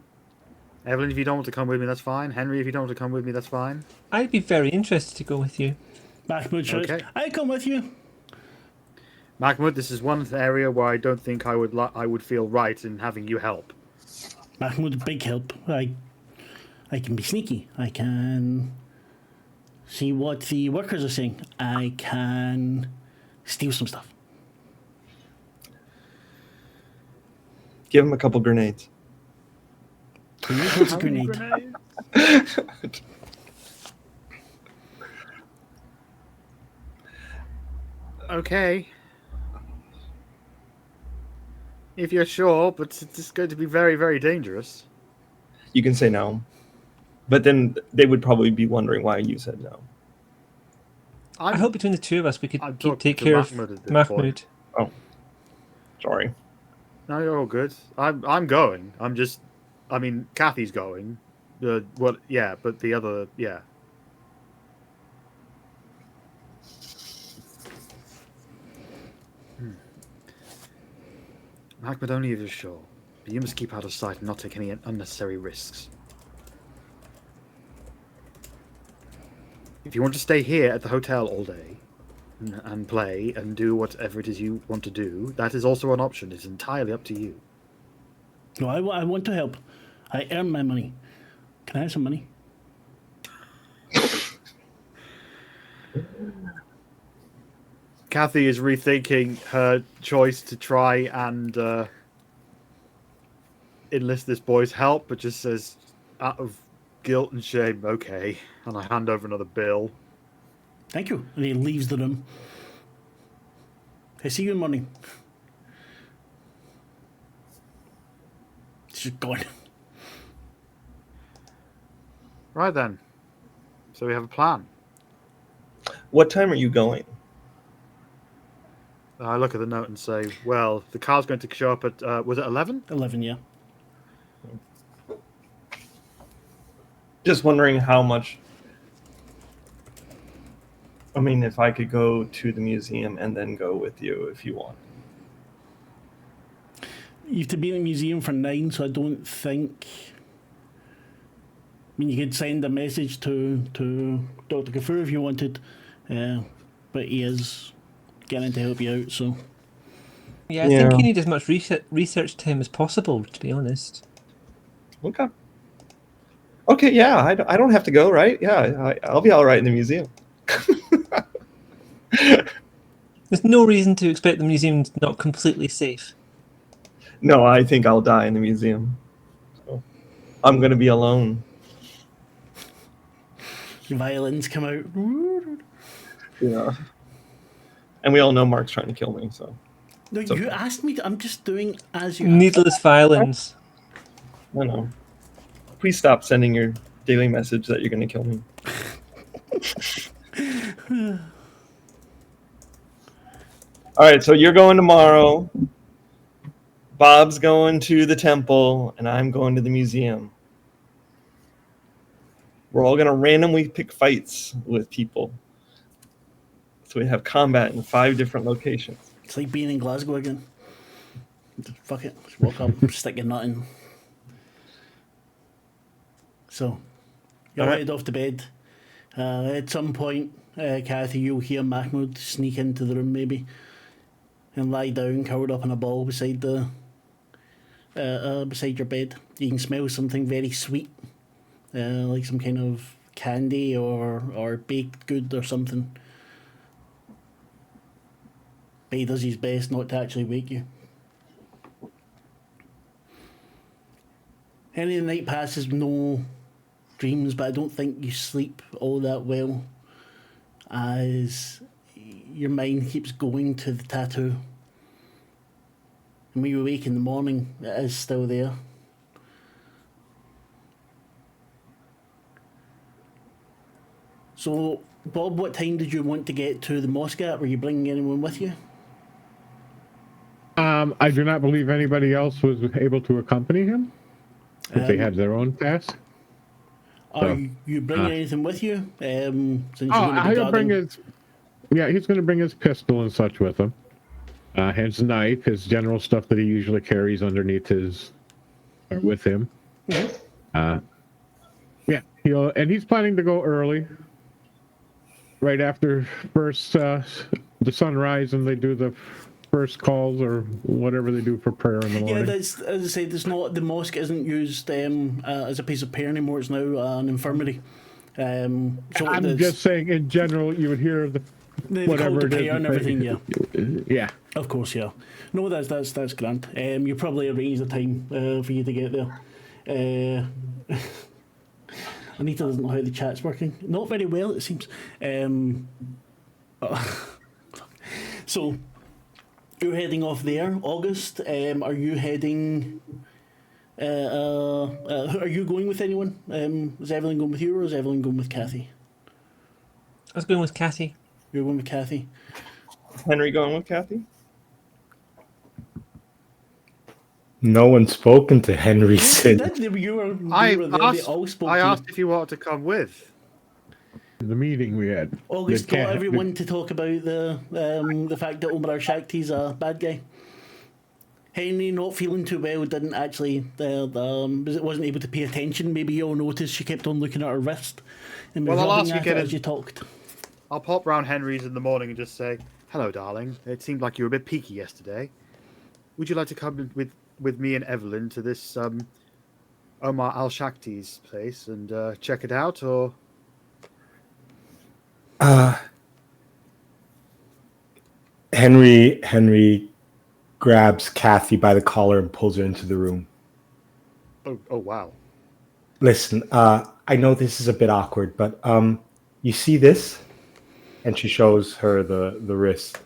Evelyn, if you don't want to come with me, that's fine. Henry, if you don't want to come with me, that's fine. I'd be very interested to go with you. Mahmoud shouts, Okay. I come with you. Mahmoud, this is one area where I don't think I would feel right in having you help. Mahmoud, big help. I can be sneaky. I can see what the workers are saying. I can steal some stuff. Give him a couple grenades. What's a grenade? Okay. If you're sure, but it's going to be very, very dangerous. You can say no. But then they would probably be wondering why you said no. I hope between the two of us we could I'm talking take to care of Mahmoud at this Mahmoud. point. Oh. Sorry. No, you're all good. I'm going. Cathy's going. Yeah, but the other, yeah. Mahmoud, only if you're sure. But you must keep out of sight and not take any unnecessary risks. If you want to stay here at the hotel all day and play and do whatever it is you want to do, that is also an option. It's entirely up to you. No, I want to help. I earn my money. Can I have some money? Cathy is rethinking her choice to try and enlist this boy's help, but just says, out of guilt and shame, okay. And I hand over another bill. Thank you. And he leaves the room. I see you in the morning. She's gone. Right then. So we have a plan. What time are you going? I look at the note and say, well, the car's going to show up at, was it 11? 11, yeah. Just wondering how much. I mean, if I could go to the museum and then go with you if you want. You have to be in the museum for 9, so I don't think... I mean, you could send a message to Dr. Kafur if you wanted, but he is getting to help you out, so... Yeah, I think you need as much research time as possible, to be honest. Okay. Okay, yeah, I don't have to go, right? Yeah, I'll be all right in the museum. There's no reason to expect the museum's not completely safe. No, I think I'll die in the museum. So I'm going to be alone. The violins come out. Yeah. And we all know Marc's trying to kill me, so. No, okay. You asked me to... I'm just doing as you Needless violence. I know. Please stop sending your daily message that you're going to kill me. All right, so you're going tomorrow. Bob's going to the temple, and I'm going to the museum. We're all going to randomly pick fights with people. So we have combat in 5 different locations. It's like being in Glasgow again. Fuck it. Just walk up, stick your nut in. So, you're All right. headed off to bed. At some point, Cathy, you'll hear Mahmoud sneak into the room maybe and lie down, covered up in a ball beside beside your bed. You can smell something very sweet, like some kind of candy or baked good or something. But he does his best not to actually wake you. Any of the night passes, no dreams, but I don't think you sleep all that well as your mind keeps going to the tattoo. And when you wake in the morning, it is still there. So, Bob, what time did you want to get to the mosque at? Were you bringing anyone with you? I do not believe anybody else was able to accompany him. If they had their own task. Are So, you bringing anything with you? Since you're Oh, going to be he'll bring guarding... his. Yeah, he's going to bring his pistol and such with him. His knife, his general stuff that he usually carries underneath his, or with him. Yeah, he's planning to go early, right after first the sunrise, and they do the first calls or whatever they do for prayer in the morning. Yeah, that's, as I said, it's not, the mosque isn't used as a piece of prayer anymore. It's now an infirmary. So I'm just saying, in general, you would hear the the whatever call to it is. prayer and everything. Yeah, yeah. of course. Yeah, no, that's grand. You probably arranged the time for you to get there. Anita doesn't know how the chat's working. Not very well, it seems. So you're heading off there, August. Are you heading? Are you going with anyone? Is Evelyn going with you, or is Evelyn going with Cathy? I was going with Cathy. You're going with Cathy. Henry going with Cathy? No one's spoken to Henry since. I I asked if you wanted to come with. The meeting we had. August got everyone to talk about the fact that Omar Al Shakti's a bad guy. Henry, not feeling too well, didn't actually wasn't able to pay attention. Maybe you'll notice she kept on looking at her wrist and Well, I'll rubbing ask you at it again as you talked. I'll pop round Henry's in the morning and just say, "Hello, darling. It seemed like you were a bit peaky yesterday. Would you like to come with me and Evelyn to this Omar Al Shakti's place and check it out, or?" Henry grabs Cathy by the collar and pulls her into the room. Oh wow. Listen, I know this is a bit awkward, but you see this? And she shows her the wrist.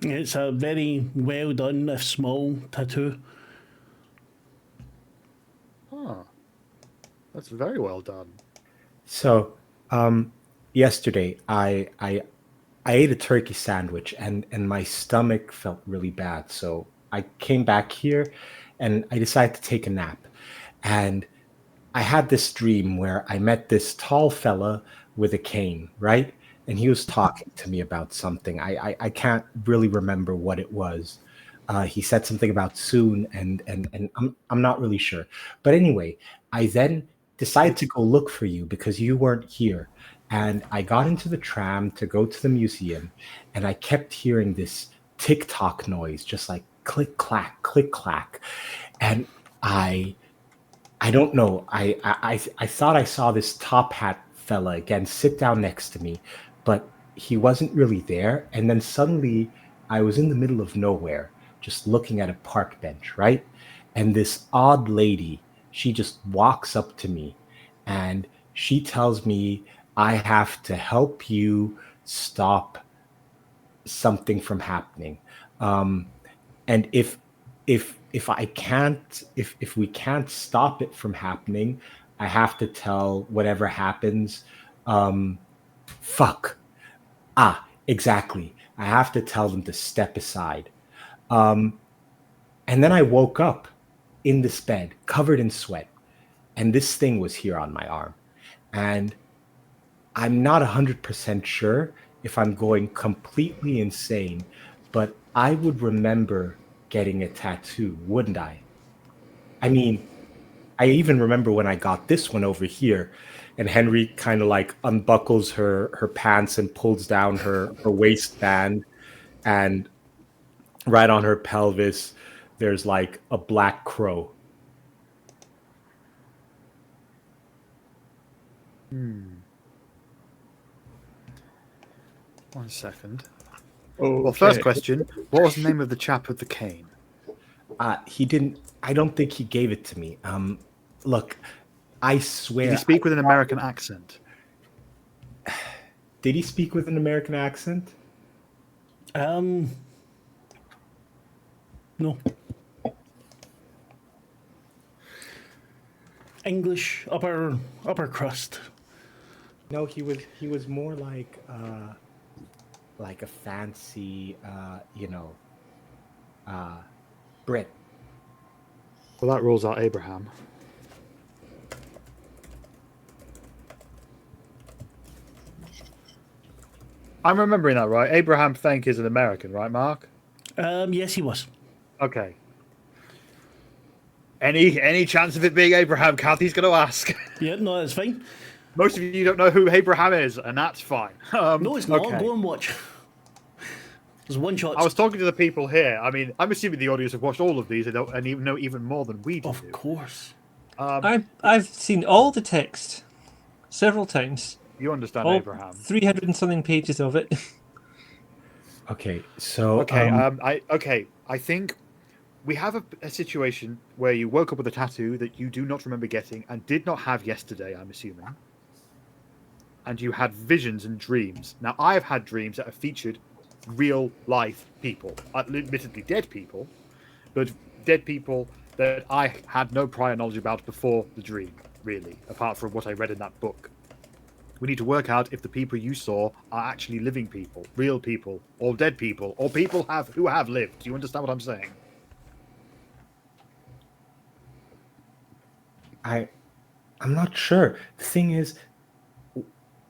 It's a very well done, if small, tattoo. Huh. That's very well done. So, yesterday I ate a turkey sandwich and my stomach felt really bad. So I came back here and I decided to take a nap. And I had this dream where I met this tall fella with a cane, right? And he was talking to me about something. I can't really remember what it was. He said something about soon, and I'm not really sure. But anyway, I then decided to go look for you because you weren't here. And I got into the tram to go to the museum, and I kept hearing this tick-tock noise, just like click-clack, click-clack. And I don't know. I thought I saw this top hat fella again sit down next to me, but he wasn't really there. And then suddenly I was in the middle of nowhere, just looking at a park bench, right? And this odd lady, she just walks up to me and she tells me I have to help you stop something from happening. And if we can't stop it from happening, I have to tell whatever happens, fuck. Exactly. I have to tell them to step aside. And then I woke up in this bed, covered in sweat, and this thing was here on my arm. And I'm not 100% sure if I'm going completely insane, but I would remember getting a tattoo, wouldn't I? I mean, I even remember when I got this one over here, and Henry kind of like unbuckles her pants and pulls down her waistband, and right on her pelvis, there's like a black crow. One second. Oh, Well, first question: what was the name of the chap with the cane? He didn't. I don't think he gave it to me. Look, I swear. Did he speak with an American accent? Did he speak with an American accent? No. English, upper crust. No, he was more like a fancy, Brit. Well, that rules out Abraham. I'm remembering that right. Abraham Thank is an American, right, Mark? Yes, he was. Okay. Any chance of it being Abraham? Cathy's going to ask. Yeah, no, that's fine. Most of you don't know who Abraham is, and that's fine. No, it's not. Okay. Go and watch. There's one shot. I was talking to the people here. I mean, I'm assuming the audience have watched all of these and even know even more than we do. Of course. I've seen all the text several times. You understand All Abraham. 300 and something pages of it. Okay, so Okay, I think we have a situation where you woke up with a tattoo that you do not remember getting and did not have yesterday, I'm assuming. And you had visions and dreams. Now, I have had dreams that have featured real life people, admittedly dead people, but dead people that I had no prior knowledge about before the dream, really, apart from what I read in that book. We need to work out if the people you saw are actually living people, real people, or dead people, or people who have lived. Do you understand what I'm saying? I'm not sure. The thing is,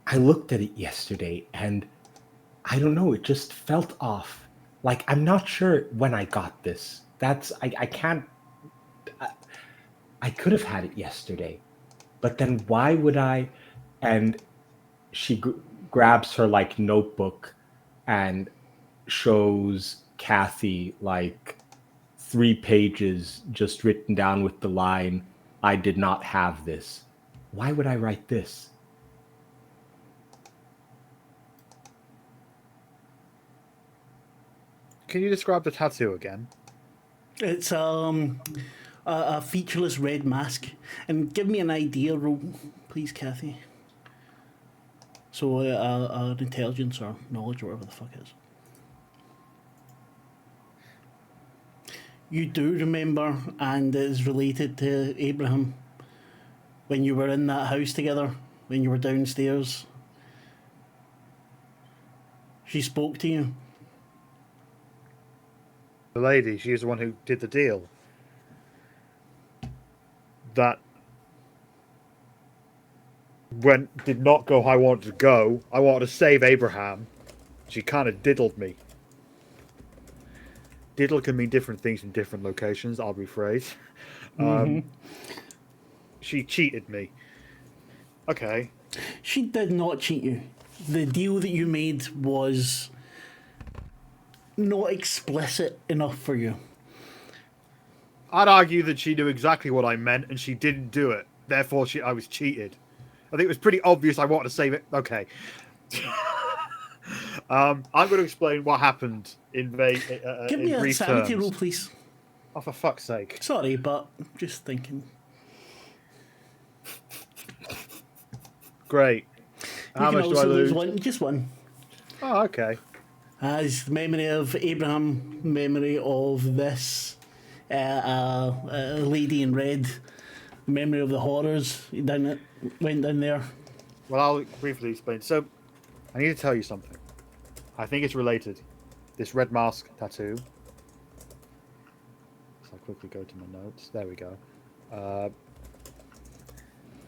I looked at it yesterday and I don't know, it just felt off. Like, I'm not sure when I got this. I can't. I could have had it yesterday, but then why would I? And she grabs her like notebook and shows Cathy like 3 pages just written down with the line, "I did not have this." Why would I write this? Can you describe the tattoo again? It's a featureless red mask, and give me an idea roll, please, Cathy. So an intelligence or knowledge or whatever the fuck it is. You do remember, and it is related to Abraham, when you were in that house together, when you were downstairs. She spoke to you. The lady, she is the one who did the deal. That did not go how I wanted to go. I wanted to save Abraham. She kind of diddled me. Diddle can mean different things in different locations, I'll rephrase. She cheated me. Okay. She did not cheat you. The deal that you made was not explicit enough for you. I'd argue that she knew exactly what I meant and she didn't do it. Therefore, I was cheated. I think it was pretty obvious I wanted to save it. Okay. I'm going to explain what happened in Give me a brief sanity terms. roll, please. Oh, for fuck's sake. Sorry, but just thinking. Great. You How can much do I also lose? one, just one. Oh, okay. As memory of Abraham, memory of this lady in red, memory of the horrors. Went down there. Well, I'll briefly explain. So, I need to tell you something. I think it's related. This red mask tattoo. So I'll quickly go to my notes. There we go.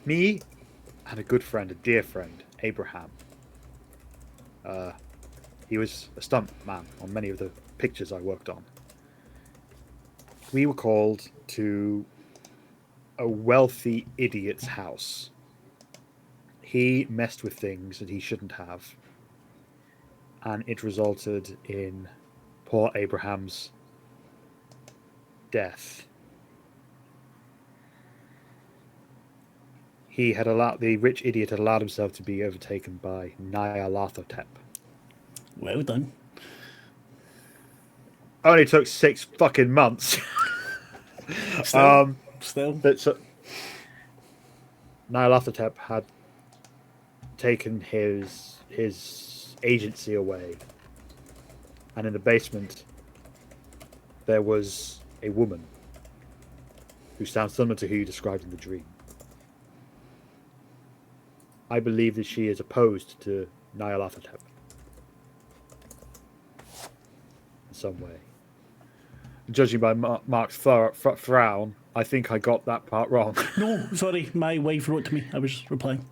Me and a good friend, a dear friend, Abraham. He was a stunt man on many of the pictures I worked on. We were called to a wealthy idiot's house. He messed with things that he shouldn't have, and it resulted in poor Abraham's death. The rich idiot had allowed himself to be overtaken by Nyarlathotep. Well done. Only took 6 fucking months. Still. Nyarlathotep had taken his agency away, and in the basement there was a woman who sounds similar to who you described in the dream. I believe that she is opposed to Nyarlathotep in some way. Judging by Marc's frown, I think I got that part wrong. No, sorry, my wife wrote to me. I was replying.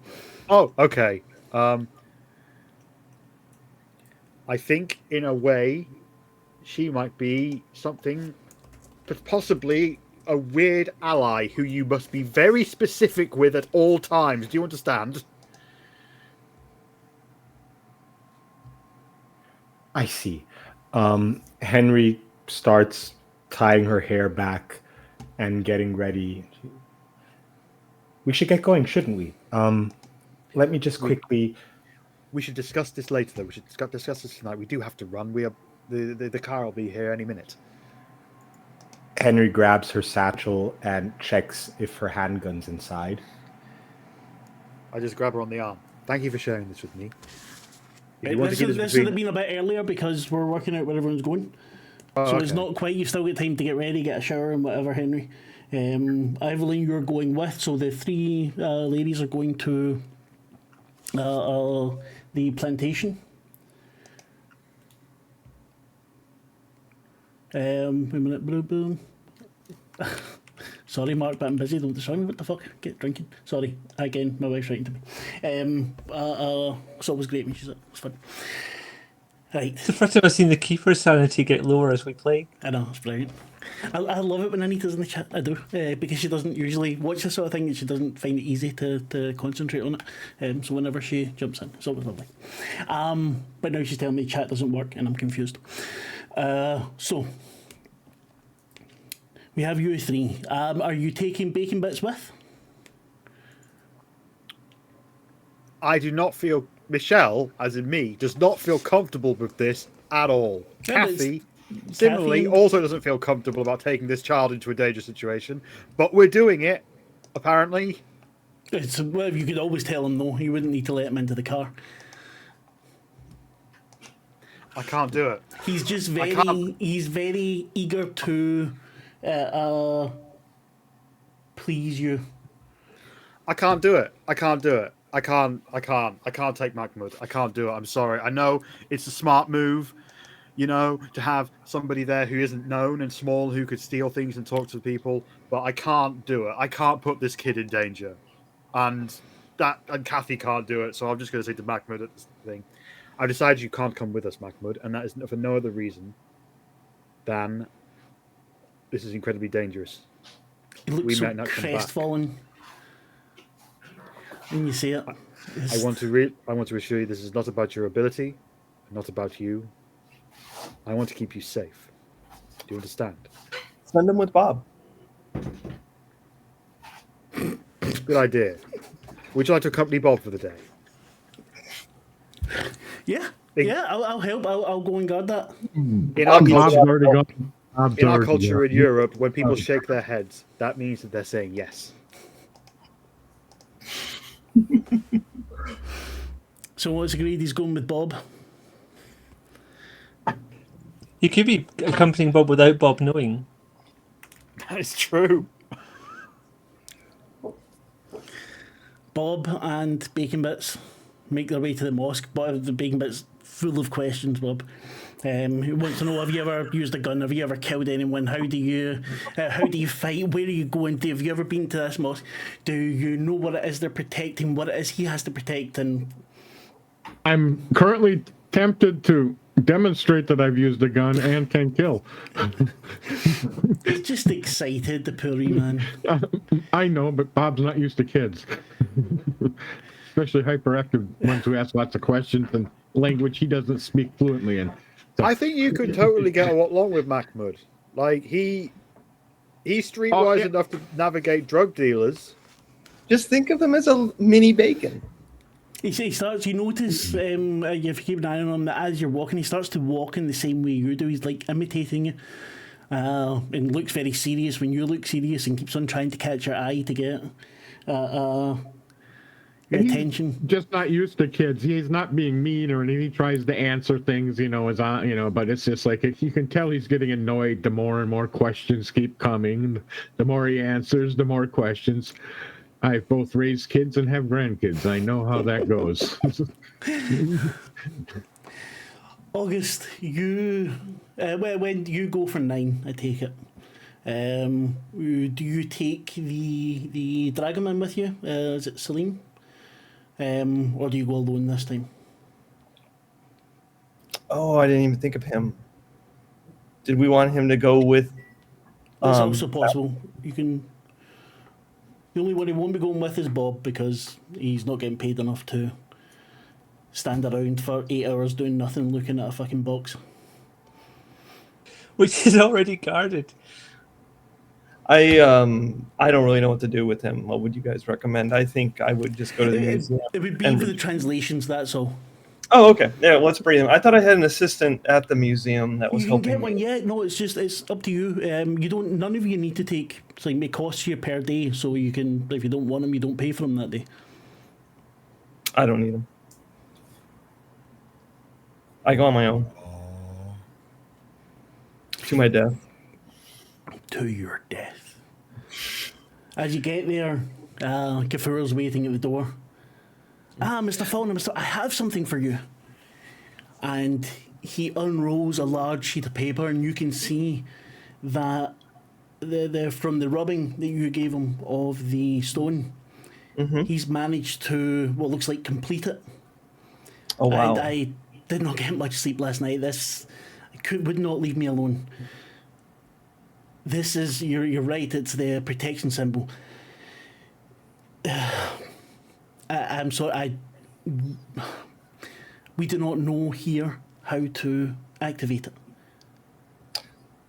Oh, okay. I think, in a way, she might be something, possibly a weird ally who you must be very specific with at all times. Do you understand? I see. Henry starts tying her hair back and getting ready. We should get going, shouldn't we? Let me just quickly... We should discuss this later, though. We should discuss this tonight. We do have to run. We are the car will be here any minute. Henry grabs her satchel and checks if her handgun's inside. I just grab her on the arm. Thank you for sharing this with me. This would have been a bit earlier because we're working out where everyone's going. So it's not quite, you've still got time to get ready, get a shower and whatever, Henry. Evelyn, you're going with, so the three ladies are going to the plantation. Wait a minute, boom. Sorry, Marc, but I'm busy. Don't destroy me. What the fuck? Get drinking. Sorry. Again, my wife's writing to me. So it was great when she said it. It was fun. Right. It's the first time I've seen the keeper's sanity get lower as we play. I know, it's brilliant. I love it when Anita's in the chat. I do. Because she doesn't usually watch this sort of thing and she doesn't find it easy to concentrate on it. So whenever she jumps in, it's always lovely. But now she's telling me chat doesn't work and I'm confused. So we have you three. Are you taking bacon bits with? I do not feel... Michelle, as in me, does not feel comfortable with this at all. Yeah, Cathy, similarly, also doesn't feel comfortable about taking this child into a dangerous situation. But we're doing it, apparently. Well, you could always tell him no. You wouldn't need to let him into the car. I can't do it. He's just very eager to please you. I can't do it. I can't take Mahmoud. I can't do it. I'm sorry. I know it's a smart move, to have somebody there who isn't known and small who could steal things and talk to people, but I can't do it. I can't put this kid in danger. And Cathy can't do it, so I'm just going to say to Mahmoud at this thing, I've decided you can't come with us, Mahmoud, and that is for no other reason than this is incredibly dangerous. He looks so crestfallen. When you say it, I want to assure you this is not about your ability, not about you. I want to keep you safe. Do you understand? Send him with Bob. Good idea. Would you like to accompany Bob for the day? Yeah, I'll help. I'll go and guard that. In our culture in Europe, when people shake their heads, that means that they're saying yes. So what's agreed? He's going with Bob. You could be accompanying Bob without Bob knowing. That is true. Bob and Bacon Bits make their way to the mosque, but the Bacon Bits full of questions, Bob. Who wants to know, have you ever used a gun? Have you ever killed anyone? How do you fight? Where are you going to? Have you ever been to this mosque? Do you know what it is they're protecting? What it is he has to protect? And I'm currently tempted to demonstrate that I've used a gun and can kill. He's just excited, the poor wee man. I know, but Bob's not used to kids. Especially hyperactive ones who ask lots of questions and language he doesn't speak fluently in. So. I think you could totally get along with Mahmoud. Like, he's streetwise enough to navigate drug dealers. Just think of him as a mini Bacon. He starts, you notice, if you keep an eye on him, that as you're walking, he starts to walk in the same way you do. He's like imitating you. And looks very serious when you look serious and keeps on trying to catch your eye to get your attention. Just not used to kids. He's not being mean or anything. He tries to answer things, but it's just like you can tell he's getting annoyed the more and more questions keep coming. The more he answers, the more questions. I both raise kids and have grandkids. I know how that goes. August, you when you go for 9, I take it. Do you take the dragonman with you? Is it Salim? Or do you go alone this time? Oh, I didn't even think of him. Did we want him to go with? That's also possible. You can. The only one he won't be going with is Bob because he's not getting paid enough to stand around for 8 hours doing nothing, looking at a fucking box. Which is already guarded. I don't really know what to do with him. What would you guys recommend? I think I would just go to the museum. It would be for the translations. That's all. Oh, okay. Yeah, let's bring him. I thought I had an assistant at the museum that was You can helping get me. one, yeah. No, it's up to you. You don't. None of you need to take. It's like it costs you per day, so you can. If you don't want them, you don't pay for them that day. I don't need him. I go on my own. To my death. To your death. As you get there, Kafura's waiting at the door. Mr. Faulkner, I have something for you. And he unrolls a large sheet of paper, and you can see that the from the rubbing that you gave him of the stone, he's managed to what looks like complete it. Oh wow! And I did not get much sleep last night. This would not leave me alone. This is you're right. It's the protection symbol. I'm sorry. We do not know here how to activate it.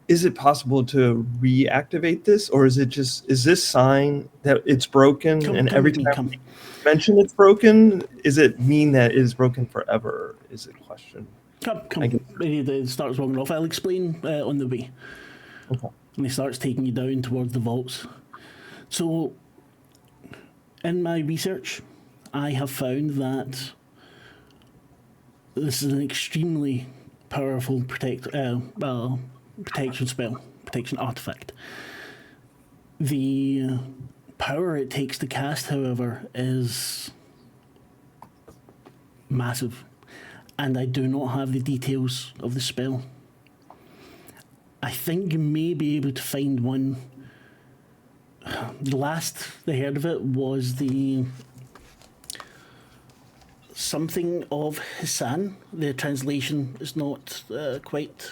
Is it possible to reactivate this, or is this sign that it's broken? Come every with me, time come. we mention it's broken, is it mean that it is broken forever? Is the question. Come. It starts walking off. I'll explain on the way. Okay. And he starts taking you down towards the vaults. So, in my research, I have found that this is an extremely powerful protection spell, protection artifact. The power it takes to cast, however, is massive, and I do not have the details of the spell. I think you may be able to find one. The last I heard of it was the something of Hassan. The translation is not quite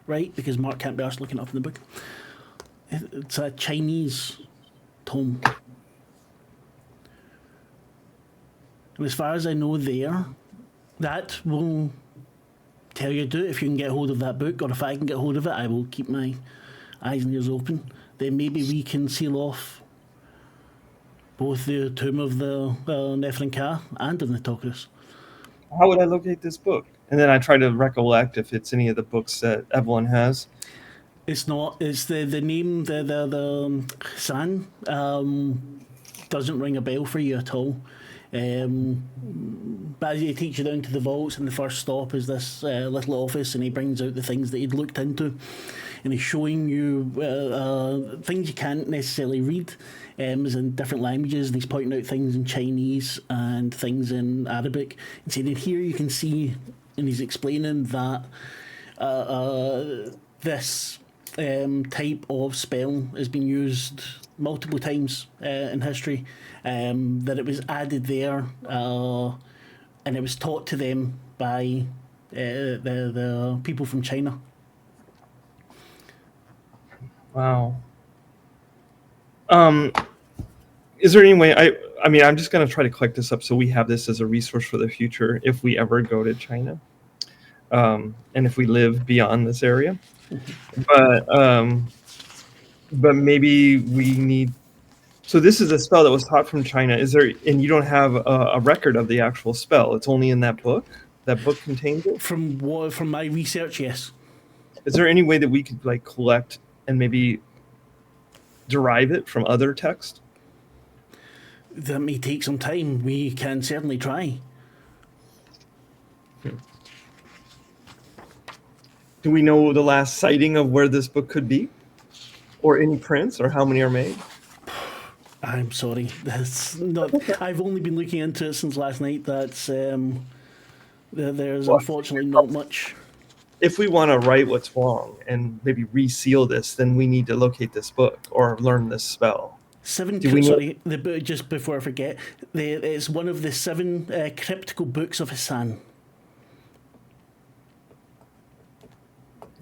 right because Marc can't be arsed looking up in the book. It's a Chinese tome. And as far as I know that will tell you to do it if you can get hold of that book, or if I can get hold of it, I will keep my eyes and ears open. Then maybe we can seal off both the tomb of the Nephilim Ka and of Nitocris. How would I locate this book? And then I try to recollect if it's any of the books that Evelyn has. It's not. It's the name. The San doesn't ring a bell for you at all. But he takes you down to the vaults, and the first stop is this little office, and he brings out the things that he'd looked into, and he's showing you things you can't necessarily read, is in different languages, and he's pointing out things in Chinese and things in Arabic, and saying, here you can see, and he's explaining that this type of spell has been used multiple times in history, that it was added there, and it was taught to them by the people from China. Wow. Is there any way I mean, I'm just going to try to collect this up so we have this as a resource for the future if we ever go to China, and if we live beyond this area. But maybe we need. So this is a spell that was taught from China. Is there? And you don't have a record of the actual spell. It's only in that book. That book contains it. From my research, yes. Is there any way that we could collect and maybe derive it from other text? That may take some time. We can certainly try. Do we know the last sighting of where this book could be? Or any prints, or how many are made? I'm sorry. That's not. I've only been looking into it since last night. That's there's Well, unfortunately not much. If we want to right what's wrong and maybe reseal this, then we need to locate this book or learn this spell. Do we know- Sorry, the book. Just before I forget, it's one of the 7 cryptical books of Hassan.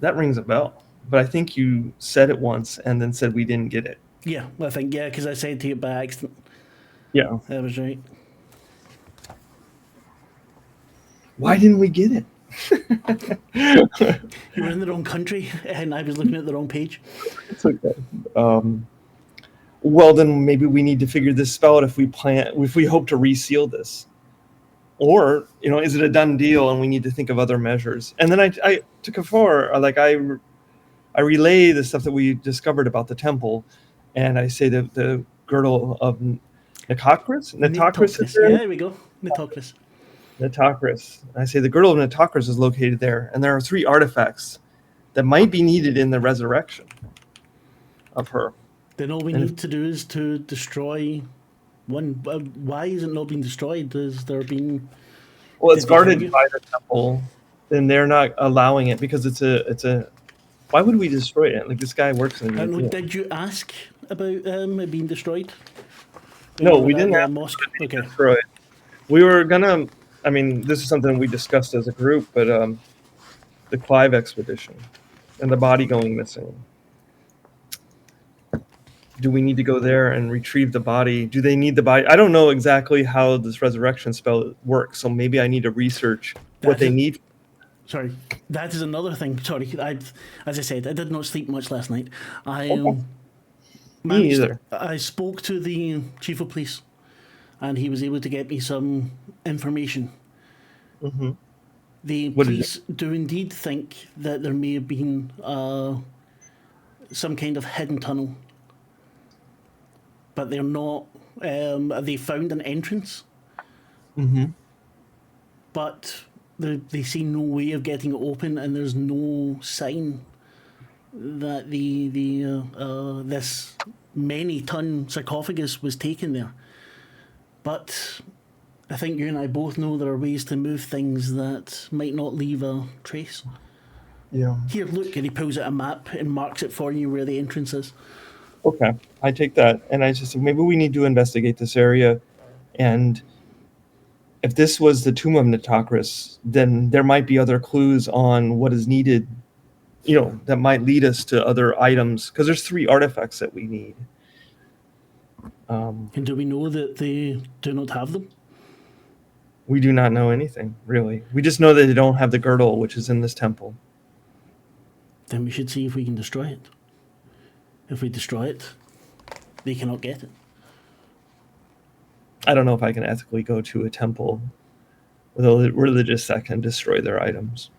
That rings a bell, but I think you said it once and then said we didn't get it. Yeah, I think because I said to you by accident. Yeah. That was right. Why didn't we get it? You were in the wrong country, and I was looking at the wrong page. It's okay. Well, then maybe we need to figure this spell out if we hope to reseal this. Or, is it a done deal and we need to think of other measures? And then I to Kafar, I relay the stuff that we discovered about the temple, and I say that the girdle of Nitocris is there? Yeah, there we go. Nitocris. I say the girdle of Nitocris is located there, and there are 3 artifacts that might be needed in the resurrection of her. Then all we need to do is to destroy one. Why is it not being destroyed? Has there been? Well, it's guarded by the temple, and they're not allowing it because it's a. Why would we destroy it? Like, this guy works in. Did you ask about it being destroyed? No, we didn't ask. Mosque. Okay. Destroy it. We were gonna. I mean, this is something we discussed as a group, but the Clive expedition and the body going missing. Do we need to go there and retrieve the body? Do they need the body? I don't know exactly how this resurrection spell works, so maybe I need to research what they need. Sorry, that is another thing. Sorry, as I said, I did not sleep much last night. Me either. I spoke to the chief of police, and he was able to get me some information. Mm-hmm. The police do indeed think that there may have been some kind of hidden tunnel, but they're not. They found an entrance, but they see no way of getting it open, and there's no sign that this many-ton sarcophagus was taken there. But I think you and I both know there are ways to move things that might not leave a trace. Yeah. Here, look, and he pulls out a map and marks it for you where the entrance is. Okay, I take that, and I just maybe we need to investigate this area, and if this was the tomb of Nitocris, then there might be other clues on what is needed, that might lead us to other items, because there's 3 artifacts that we need. And do we know that they do not have them? We do not know anything, really. We just know that they don't have the girdle, which is in this temple. Then we should see if we can destroy it. If we destroy it, they cannot get it. I don't know if I can ethically go to a temple with a religious sect and destroy their items.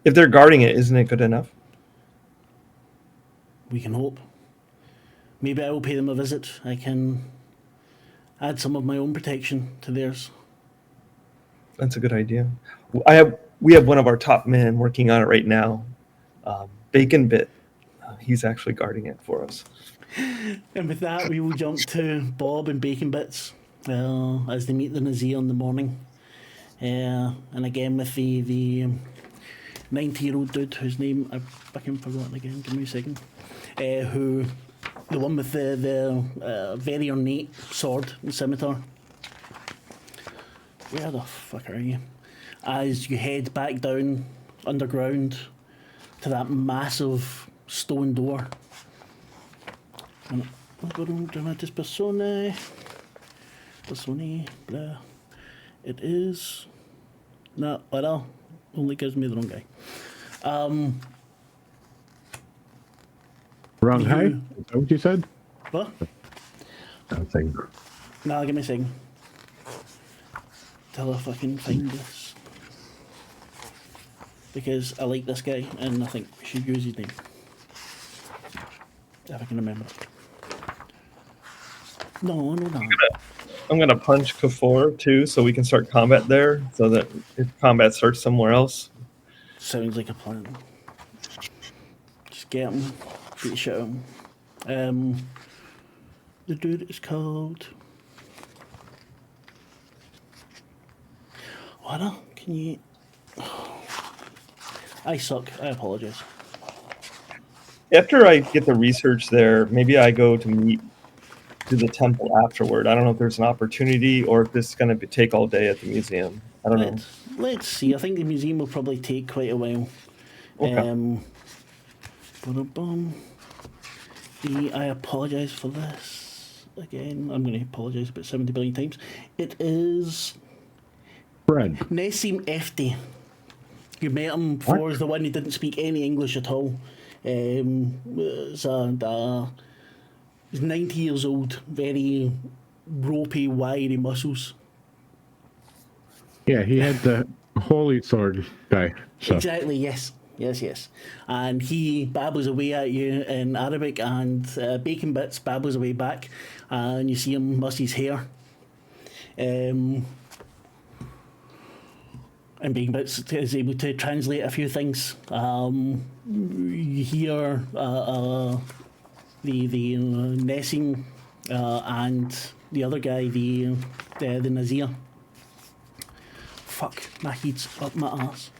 If they're guarding it, isn't it good enough? We can hope. Maybe I will pay them a visit. I can add some of my own protection to theirs. That's a good idea. We have one of our top men working on it right now, Bacon Bit. He's actually guarding it for us. And with that, we will jump to Bob and Bacon Bits as they meet the Nazir in the morning. And again with the 90-year-old dude whose name I've fucking forgotten again. Give me a second. The one with the very ornate sword and scimitar. Where the fuck are you? As you head back down underground to that massive stone door. Persona, blah. It is. No, well, only gives me the wrong guy. Wrong height? Is that what you said? What? Nothing. No, give me a second. Till I fucking find this. Because I like this guy and I think we should use his name. If I can remember it. No. I'm gonna punch Kafur too, so we can start combat there. So that if combat starts somewhere else, Sounds like a plan. Just get him, shoot him. The dude is called. What? Can you? I suck. I apologize. After I get the research there, maybe I go to meet to the temple afterward. I don't know if there's an opportunity or if this is going to take all day at the museum. I don't know. Let's see. I think the museum will probably take quite a while. Okay. I apologise for this again. I'm going to apologise about 70 billion times. It is Fred. Nessim Efti. You met him before. Is the one who didn't speak any English at all. He's 90 years old. Very ropey, wiry muscles. Yeah, he had the holy sword guy. So. Exactly, yes. And he babbles away at you in Arabic, and Bacon Bits babbles away back, and you see him muss his hair. And Bacon Bits is able to translate a few things. You hear the Nessim and the other guy, the Nazir. Fuck, my head's up my ass.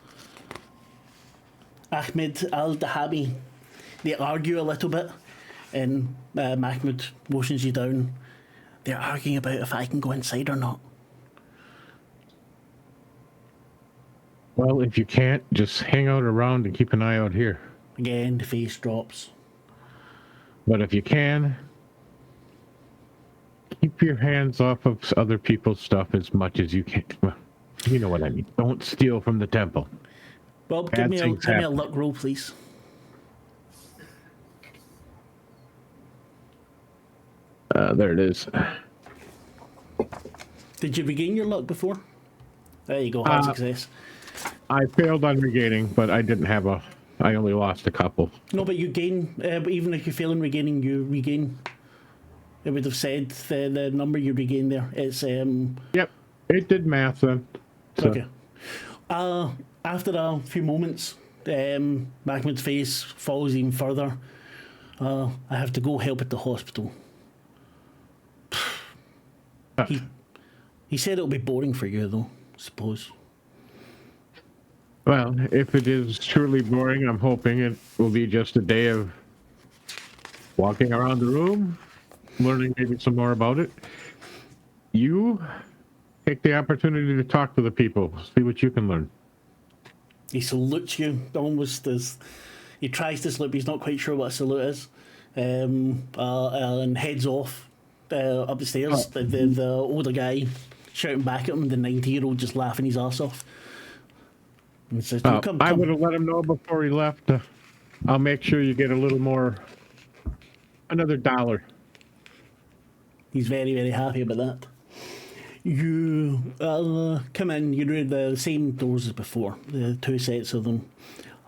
Ahmed Al-Dahabi. They argue a little bit, and Mahmoud motions you down. They're arguing about if I can go inside or not. Well, if you can't, just hang out around and keep an eye out here. Again, the face drops. But if you can, keep your hands off of other people's stuff as much as you can. Well, you know what I mean. Don't steal from the temple. Well, give me a luck roll, please. There it is. Did you regain your luck before? There you go, hard success. I failed on regaining, but I didn't have a... I only lost a couple. No, but you gain, even if you fail in regaining, you regain. It would have said the number you regain there. It's... Yep, it did math then. So. Okay. After a few moments, Mahmoud's face falls even further. I have to go help at the hospital. He said it'll be boring for you, though, I suppose. Well, if it is truly boring, I'm hoping it will be just a day of walking around the room, learning maybe some more about it. You take the opportunity to talk to the people, see what you can learn. He salutes you almost as he tries to salute, but he's not quite sure what a salute is, and heads off up the stairs. The older guy shouting back at him, the 90-year-old just laughing his ass off. And says, come. I would have let him know before he left. I'll make sure you get another $1. He's very, very happy about that. You come in, you're in the same doors as before, the two sets of them,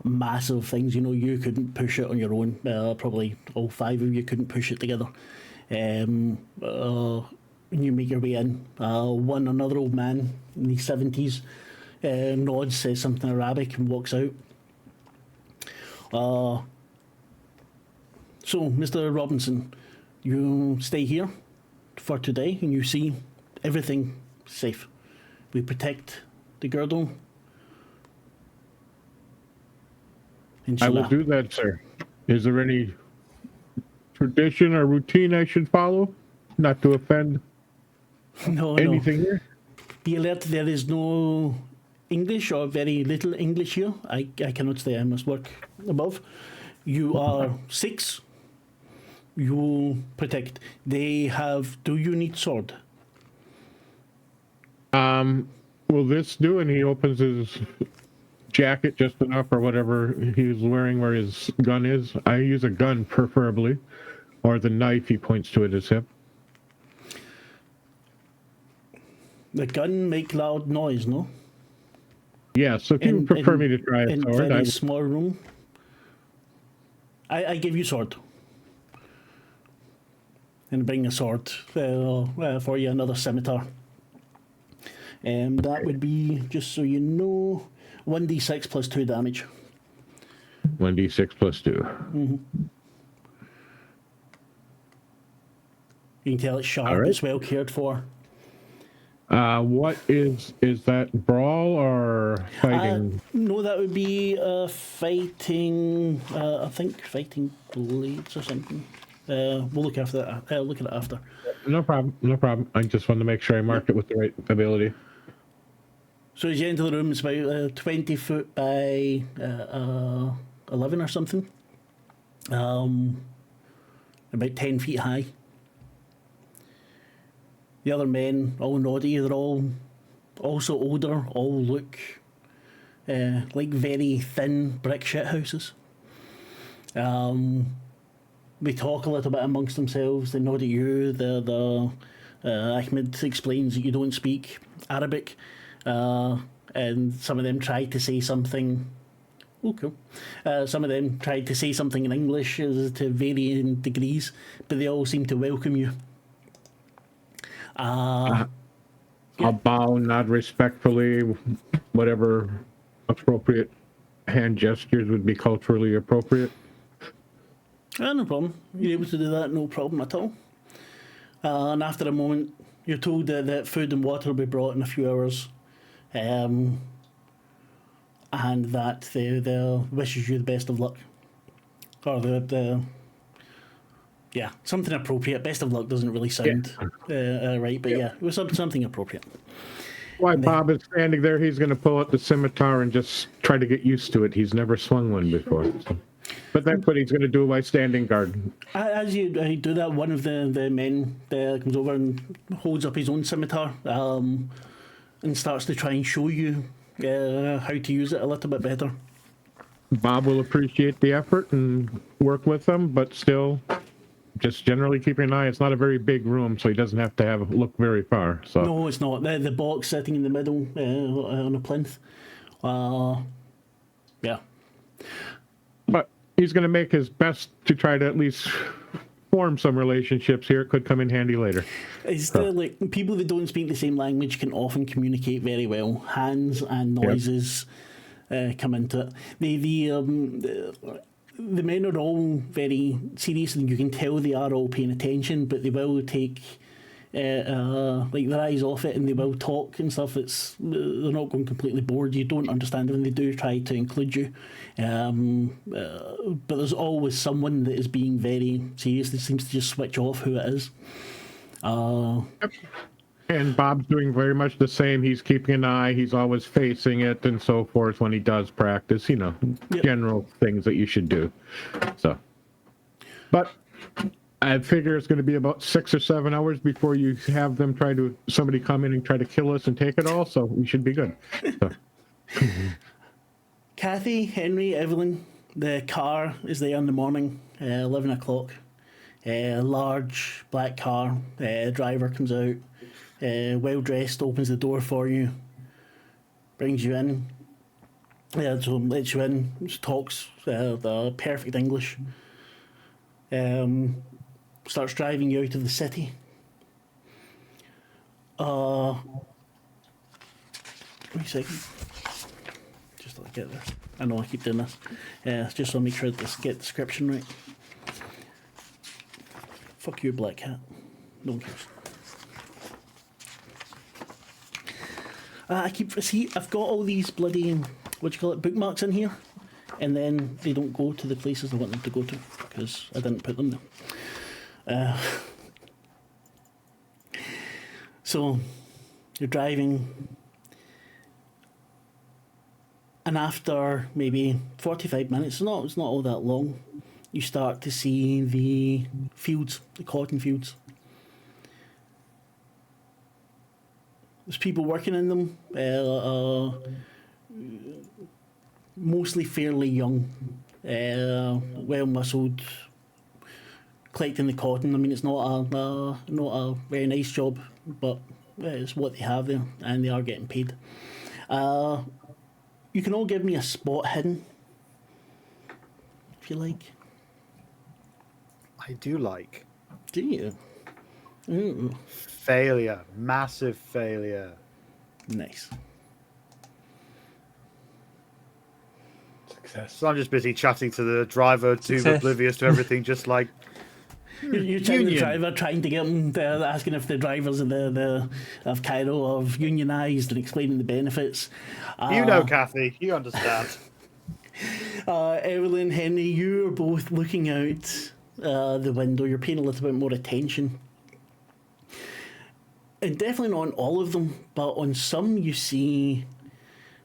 massive things, you couldn't push it on your own, probably all five of you couldn't push it together. When you make your way in, another old man in his 70s nods, says something in Arabic and walks out. So, Mr. Robinson, you stay here for today and you see everything safe. We protect the girdle. Inshallah. I will do that, sir. Is there any tradition or routine I should follow? Not to offend anything here? Be alert, there is no English or very little English here. I cannot stay, I must work above. You are 6. You protect. Do you need sword? Will this do? And he opens his jacket just enough or whatever he's wearing where his gun is. I use a gun preferably, or the knife. He points to it as hip. The gun make loud noise, no? Yeah, so if you would prefer me to try a in sword, very small room. I give you sword. And bring a sword for you, another scimitar. That would be, just so you know, 1d6 plus 2 damage. 1d6 plus 2. Mm-hmm. You can tell it's sharp, All right. it's well cared for. What is that brawl or fighting? No, that would be fighting. I think fighting blades or something. We'll look after that. I'll look at it after. No problem. No problem. I just wanted to make sure I marked it with the right ability. So as you enter the room, it's about 20 foot by 11 or something. About 10 feet high. The other men, all noddy, they're all also older, all look like very thin brick shithouses. They talk a little bit amongst themselves, they nod at you, Ahmed explains that you don't speak Arabic, and some of them try to say something. Oh, cool. Some of them tried to say something in English to varying degrees, but they all seem to welcome you. I'll bow, nod respectfully, whatever appropriate hand gestures would be culturally appropriate. No problem. You're able to do that, no problem at all. And after a moment, you're told that food and water will be brought in a few hours, and that they wishes you the best of luck. Or yeah, something appropriate. Best of luck doesn't really sound right, but yeah, it was something appropriate. While Bob is standing there, he's going to pull out the scimitar and just try to get used to it. He's never swung one before. So. But that's what he's going to do while standing guard. As you do that, one of the men comes over and holds up his own scimitar and starts to try and show you how to use it a little bit better. Bob will appreciate the effort and work with them, but still, just generally keeping an eye. It's not a very big room, so he doesn't have to look very far. So no, it's not. The box sitting in the middle on a plinth. Yeah. But he's going to make his best to try to at least form some relationships here. It could come in handy later. It's like people that don't speak the same language can often communicate very well. Hands and noises come into it. The men are all very serious, and you can tell they are all paying attention, but they will take like their eyes off it, and they will talk and stuff. They're not going completely bored. You don't understand when they do try to include you, but there's always someone that is being very serious that seems to just switch off who it is. And Bob's doing very much the same. He's keeping an eye. He's always facing it and so forth when he does practice, general things that you should do. So, but I figure it's going to be about 6 or 7 hours before you have them somebody come in and try to kill us and take it all. So we should be good. So. Cathy, Henry, Evelyn, the car is there in the morning, 11 o'clock. Large black car, driver comes out, well dressed, opens the door for you, brings you in, so lets you in, talks the perfect English, starts driving you out of the city. Wait a second. Just let me get there. I know I keep doing this. Just so I make sure to get the description right. Fuck you, Black Cat. No one cares. I've got all these bloody, bookmarks in here, and then they don't go to the places I want them to go to, because I didn't put them there. So, you're driving, and after maybe 45 minutes, it's not all that long, you start to see the fields, the cotton fields. There's people working in them, mostly fairly young, well-muscled, collecting the cotton. I mean, it's not a very nice job, but it's what they have there, and they are getting paid. You can all give me a spot hidden, if you like. I do like. Do you? Ooh. Failure. Massive failure. Nice. Success. So I'm just busy chatting to the driver, too Success. oblivious to everything, just like, You're trying the Union. driver, trying to get them, asking if the drivers of Cairo have unionised and explaining the benefits. You know, Cathy, you understand. Evelyn, Henry, you're both looking out the window. You're paying a little bit more attention. And definitely not on all of them, but on some you see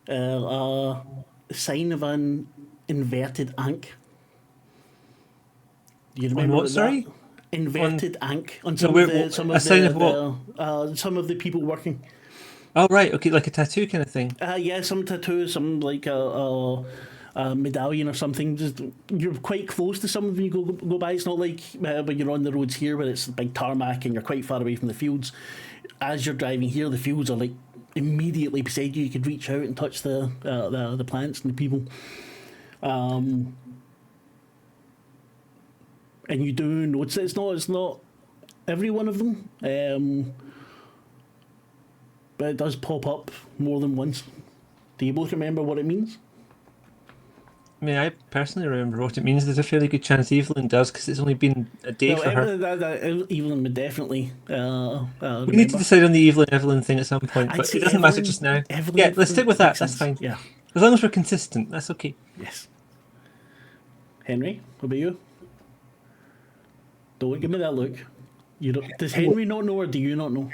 a sign of an inverted ankh. Do you remember what, sorry? Inverted ankh on So some where- of the a sign of what? some of the people working. Oh, right. Okay, like a tattoo kind of thing. Yeah, some tattoo, some like a medallion or something. Just you're quite close to some of them. You go by. It's not like when you're on the roads here, where it's big tarmac and you're quite far away from the fields. As you're driving here, the fields are like immediately beside you. You could reach out and touch the plants and the people. And you do notice it's not every one of them, but it does pop up more than once. Do you both remember what it means? I mean, I personally remember what it means. There's a fairly good chance Evelyn does, because it's only been a day for her. Evelyn would definitely. We need to decide on the Evelyn thing at some point, I'd but say it doesn't matter Evelyn- just now. Evelyn Yeah, let's stick with that. makes That's sense. fine. Yeah. As long as we're consistent, that's okay. Yes. Henry, what about you? Don't give me that look. You don't. Does Henry not know, or do you not know?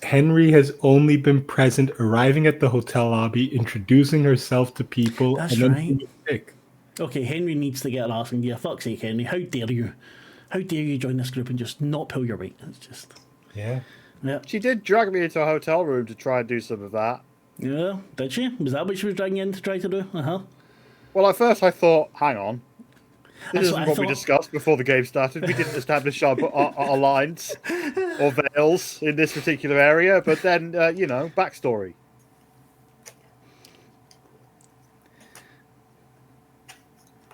Henry has only been present, arriving at the hotel lobby, introducing herself to people, That's and then right. being sick. Okay, Henry needs to get an asking gear. Fuck's sake, Henry! How dare you? How dare you join this group and just not pull your weight? It's just. Yeah. Yeah. She did drag me into a hotel room to try and do some of that. Yeah. Did she? Was that what she was dragging you in to try to do? Well, at first I thought, hang on. That's This isn't what I what we thought. discussed before the game started. We didn't establish our lines or veils in this particular area, but then, backstory.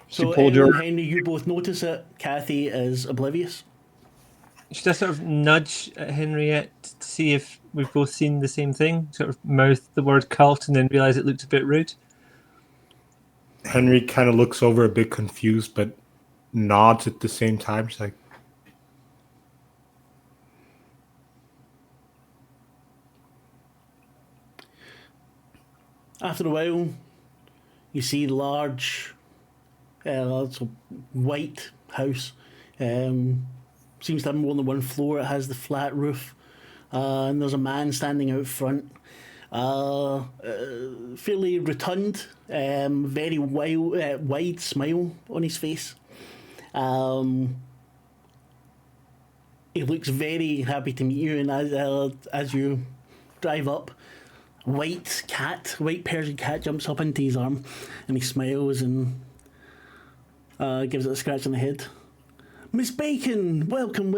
So, pulled Evelyn your- and Henry, you both notice it. Kathy is oblivious. Should I sort of nudge at Henriette to see if we've both seen the same thing? Sort of mouth the word cult and then realise it looked a bit rude? Henry kind of looks over a bit confused, but nods at the same time. She's like, After a while, you see the large, it's a white house. Seems to have more than one floor. It has the flat roof, and there's a man standing out front. Fairly rotund, very wide smile on his face. He looks very happy to meet you, and as you drive up, white Persian cat jumps up into his arm, and he smiles and gives it a scratch on the head. Miss Bacon, welcome.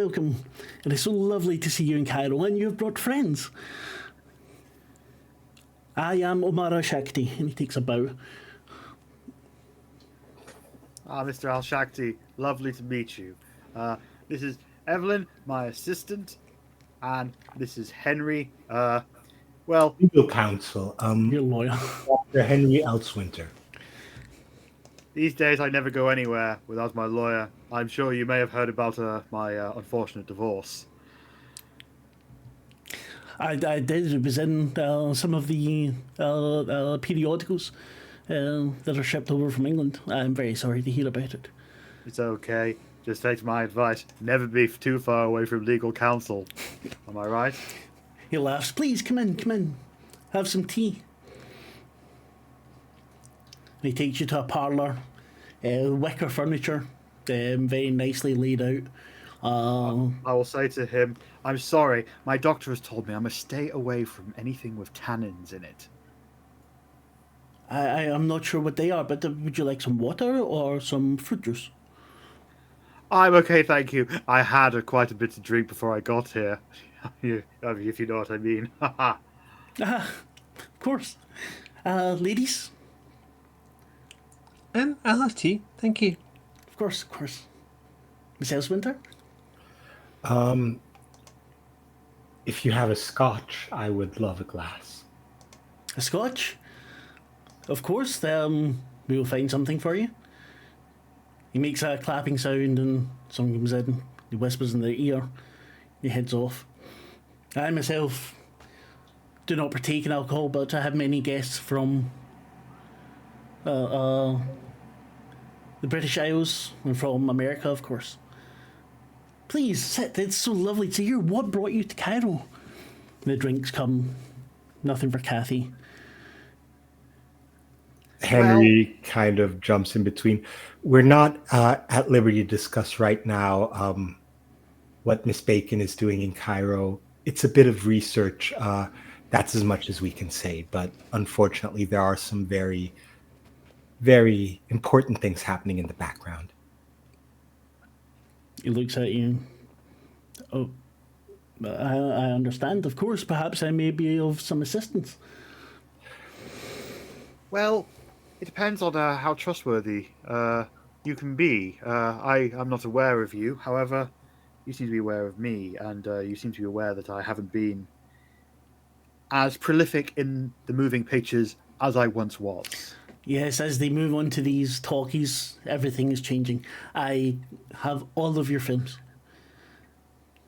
It is so lovely to see you in Cairo, and you have brought friends. I am Omar Al Shakti, and he takes a bow. Mr. Al Shakti, lovely to meet you. This is Evelyn, my assistant, and this is Henry. legal counsel, You're a lawyer. Dr. Henry Elswinter. These days I never go anywhere without my lawyer. I'm sure you may have heard about my unfortunate divorce. I did. It was in some of the periodicals that are shipped over from England. I'm very sorry to hear about it. It's okay. Just take my advice. Never be too far away from legal counsel. Am I right? He laughs. Please, come in. Have some tea. And he takes you to a parlour, wicker furniture, very nicely laid out. I will say to him, I'm sorry, my doctor has told me I must stay away from anything with tannins in it. I'm not sure what they are, but would you like some water or some fruit juice? I'm okay, thank you. I had quite a bit to drink before I got here. If you know what I mean. Of course. Ladies? I'll have tea, thank you. Of course. Miss Elswinter? If you have a scotch, I would love a glass. A scotch? Of course, we will find something for you. He makes a clapping sound and someone comes in. He whispers in their ear. He heads off. I myself do not partake in alcohol, but I have many guests from the British Isles and from America, of course. Please sit. It's so lovely to hear. What brought you to Cairo? The drinks come. Nothing for Cathy. Henry kind of jumps in between. We're not at liberty to discuss right now what Miss Bacon is doing in Cairo. It's a bit of research. That's as much as we can say. But unfortunately, there are some very, very important things happening in the background. He looks at you. Oh, I understand. Of course, perhaps I may be of some assistance. Well, it depends on how trustworthy you can be. I am not aware of you. However, you seem to be aware of me, and you seem to be aware that I haven't been as prolific in the moving pictures as I once was. Yes, as they move on to these talkies, everything is changing. I have all of your films.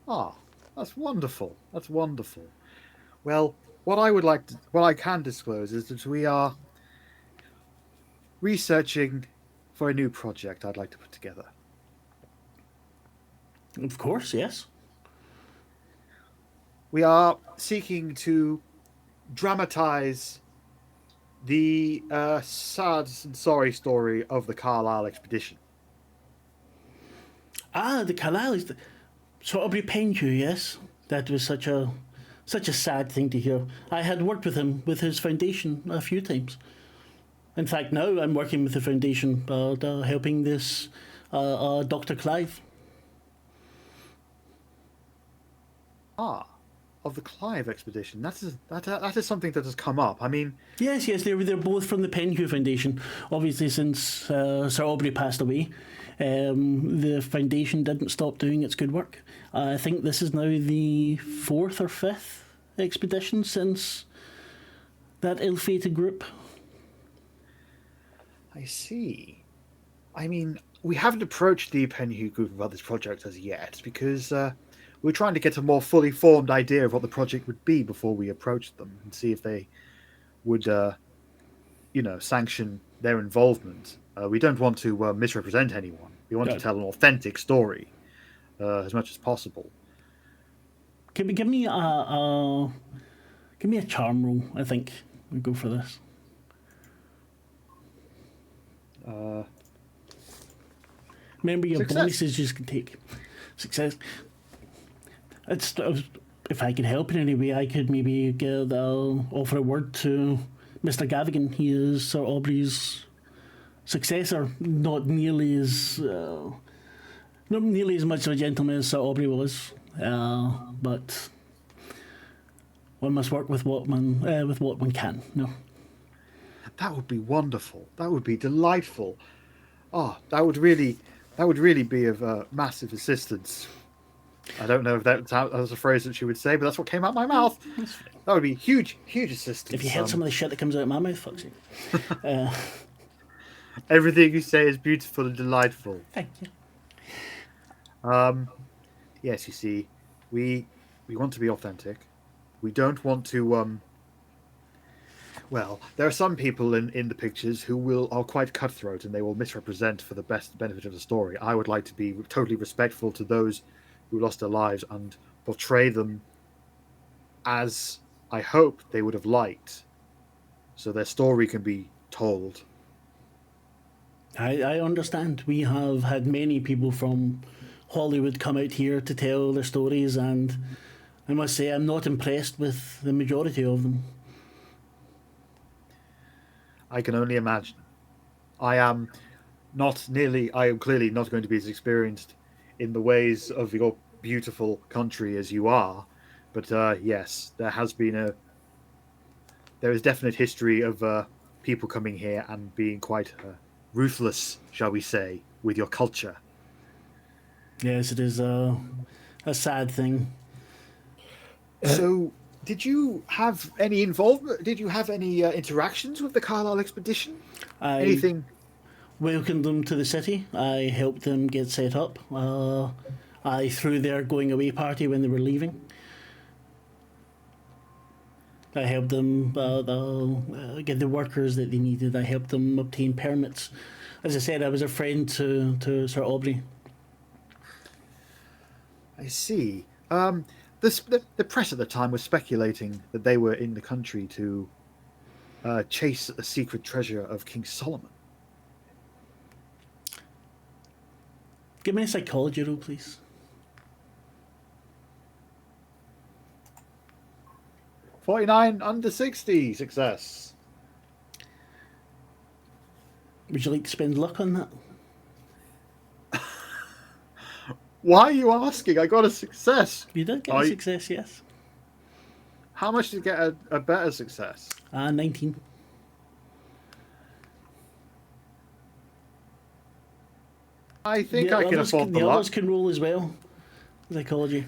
Ah, that's wonderful. That's wonderful. Well, what I can disclose is that we are researching for a new project I'd like to put together. Of course, yes. We are seeking to dramatize the sad and sorry story of the Carlisle expedition. Ah, the Carlisle is Sir Aubrey Penhew, yes. That was such a sad thing to hear. I had worked with him with his foundation a few times. In fact, now I'm working with the foundation, helping this Dr. Clive. Ah, of the Clive expedition. That is something that has come up. I mean, Yes, they're both from the Penhew Foundation. Obviously, since Sir Aubrey passed away, the foundation didn't stop doing its good work. I think this is now the 4th or 5th expedition since that ill-fated group. I see. I mean, we haven't approached the Penhew group about this project as yet because we're trying to get a more fully formed idea of what the project would be before we approach them and see if they would, sanction their involvement. We don't want to misrepresent anyone. We want to tell an authentic story as much as possible. Give me a charm roll. I think we go for this. Remember, your Success. bonuses you can take. Success. If I could help in any way, I could maybe offer a word to Mr. Gavigan. He is Sir Aubrey's successor. Not nearly as much of a gentleman as Sir Aubrey was, but one must work with what one can. No. That would be wonderful. That would be delightful. Oh, that would really be of massive assistance. I don't know if that was a phrase that she would say, but that's what came out of my mouth. That would be huge assistance. If you heard some of the shit that comes out of my mouth, fuck's sake. Everything you say is beautiful and delightful. Thank you. Yes, you see, we want to be authentic. We don't want to. Well, there are some people in the pictures who are quite cutthroat and they will misrepresent for the best benefit of the story. I would like to be totally respectful to those who lost their lives and portray them as I hope they would have liked, so their story can be told. I understand. We have had many people from Hollywood come out here to tell their stories, and I must say I'm not impressed with the majority of them. I can only imagine. I am clearly not going to be as experienced in the ways of your beautiful country as you are, but yes, there is definite history of people coming here and being quite ruthless, shall we say, with your culture. Yes, it is a sad thing. So, did you have any involvement? Did you have any interactions with the Carlisle expedition? Anything? Welcomed them to the city. I helped them get set up. through their going away party when they were leaving. I helped them get the workers that they needed. I helped them obtain permits. As I said, I was a friend to Sir Aubrey. I see. The press at the time was speculating that they were in the country to chase a secret treasure of King Solomon. Give me a psychology roll, please. 49 under 60 success. Would you like to spend luck on that? Why are you asking? I got a success. You did get a success, yes. How much did you get a better success? 19. I think I can afford the luck. The luck. others can roll as well. Psychology.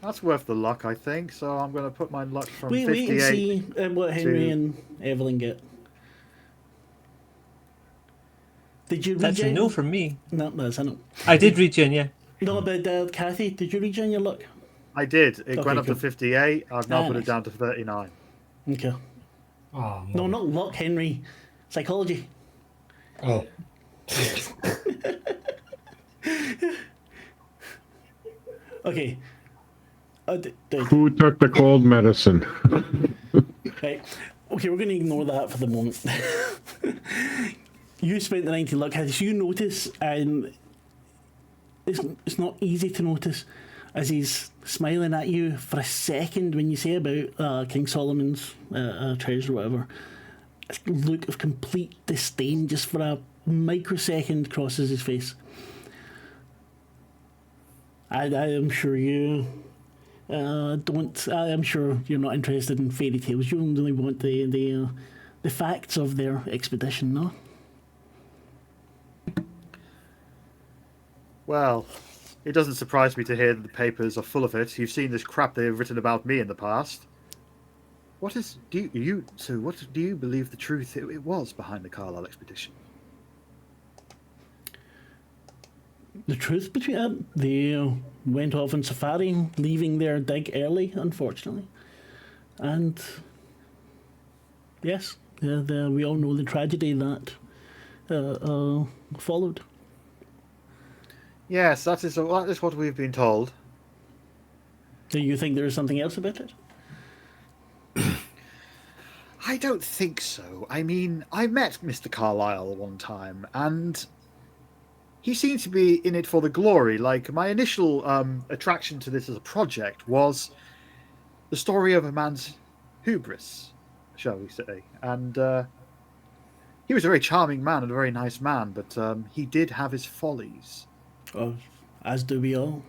That's worth the luck, I think. So I'm going to put my luck from Wait 58. and see what Henry and Evelyn get. Did you That's a regen? no from me. No, that's a no. I did regen, yeah. No, but Cathy, did you regen your luck? I did. It Okay, went up cool. to 58. I've now put nice. it down to 39. Okay. Oh, No, not luck, Henry. Psychology. Oh. Okay. Who took the cold medicine? Right. Okay, we're going to ignore that for the moment. You spent the 90 luck. As you notice, and it's not easy to notice, as he's smiling at you for a second when you say about King Solomon's treasure or whatever, a look of complete disdain just for a microsecond crosses his face. I am sure you don't. I am sure you're not interested in fairy tales. You only want the facts of their expedition, no? Well, it doesn't surprise me to hear that the papers are full of it. You've seen this crap they've written about me in the past. What do you believe the truth it was behind the Carlisle expedition? The truth between they went off on safari, leaving their dig early, unfortunately, and yes, we all know the tragedy that followed. Yes, that is what we've been told. Do you think there is something else about it? I don't think so. I mean, I met Mr. Carlyle one time, and he seemed to be in it for the glory. Like, my initial attraction to this as a project was the story of a man's hubris, shall we say. And he was a very charming man and a very nice man, but he did have his follies. Oh, as do we all.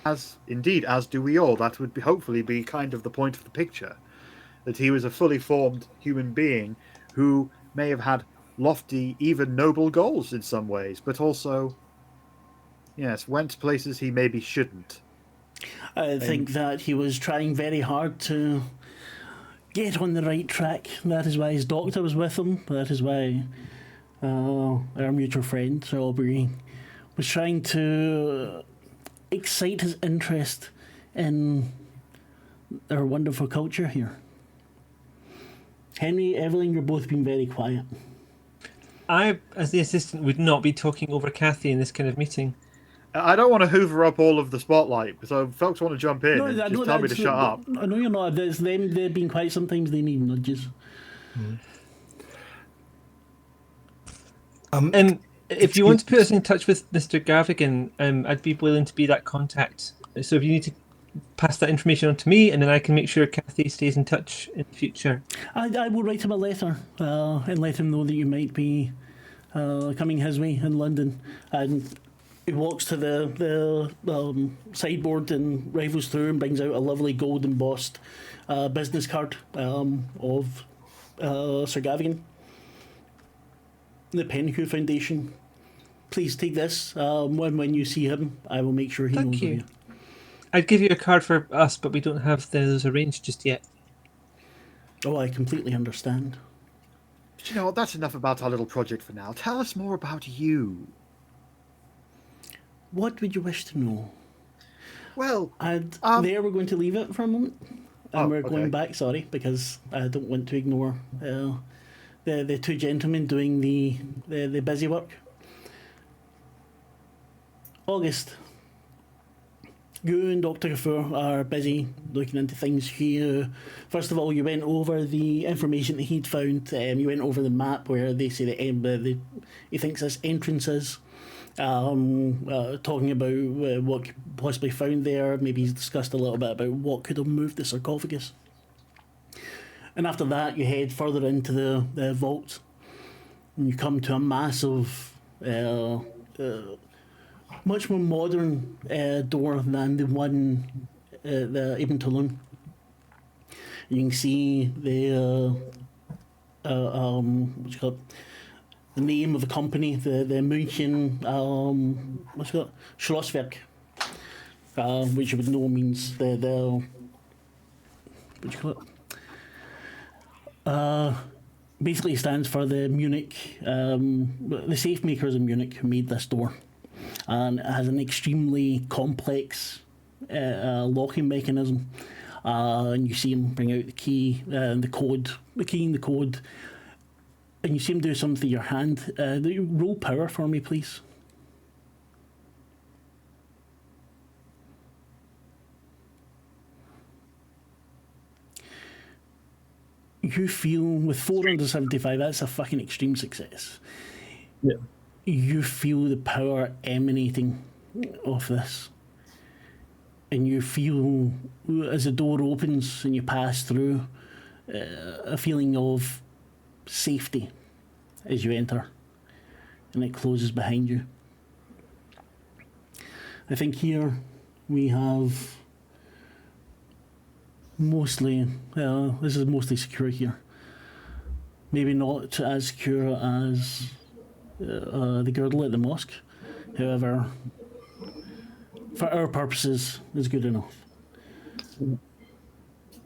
As do we all. That would hopefully be kind of the point of the picture. That he was a fully formed human being who may have had lofty, even noble goals in some ways, but also, yes, went places he maybe shouldn't. I think that he was trying very hard to get on the right track. That is why his doctor was with him. That is why our mutual friend, Sir Aubrey, was trying to excite his interest in our wonderful culture here. Henry, Evelyn, you're both being very quiet. I, as the assistant, would not be talking over Cathy in this kind of meeting. I don't want to hoover up all of the spotlight, so if folks want to jump in and just tell me to shut up. I know you're not. It's them, they've been quiet. Sometimes they need nudges. If you want to put us in touch with Mr. Gavigan, I'd be willing to be that contact. So if you need to pass that information on to me, and then I can make sure Cathy stays in touch in the future. I will write him a letter and let him know that you might be coming his way in London. And he walks to the sideboard and rifles through and brings out a lovely gold embossed business card of Sir Gavigan. The Penhue Foundation. Please take this. When you see him, I will make sure he knows you. I'd give you a card for us, but we don't have those arranged just yet. Oh, I completely understand. But you know what? That's enough about our little project for now. Tell us more about you. What would you wish to know? Well, And there we're going to leave it for a moment. And we're going back, sorry, because I don't want to ignore the two gentlemen doing the busy work. August, you and Dr. Kafur are busy looking into things here. First of all, you went over the information that he'd found. You went over the map where they say that he thinks this entrance is. Talking about what possibly found there. Maybe he's discussed a little bit about what could have moved the sarcophagus. And after that, you head further into the vault, and you come to a massive, much more modern door than the one the Ibn Tulun. You can see the what's it called? The name of the company, the München, what's it called? Schlosswerk, which you would know means the what do you call it? Basically stands for the Munich, the safe makers in Munich who made this door, and it has an extremely complex locking mechanism. And you see him bring out the key and the code, and you see him do something with your hand. Roll power for me, please. You feel, with 475, that's a fucking extreme success. Yeah. You feel the power emanating off this. And you feel, as the door opens and you pass through, a feeling of safety as you enter, and it closes behind you. I think here we have mostly, this is mostly secure here. Maybe not as secure as the girdle at the mosque. However, for our purposes, is good enough.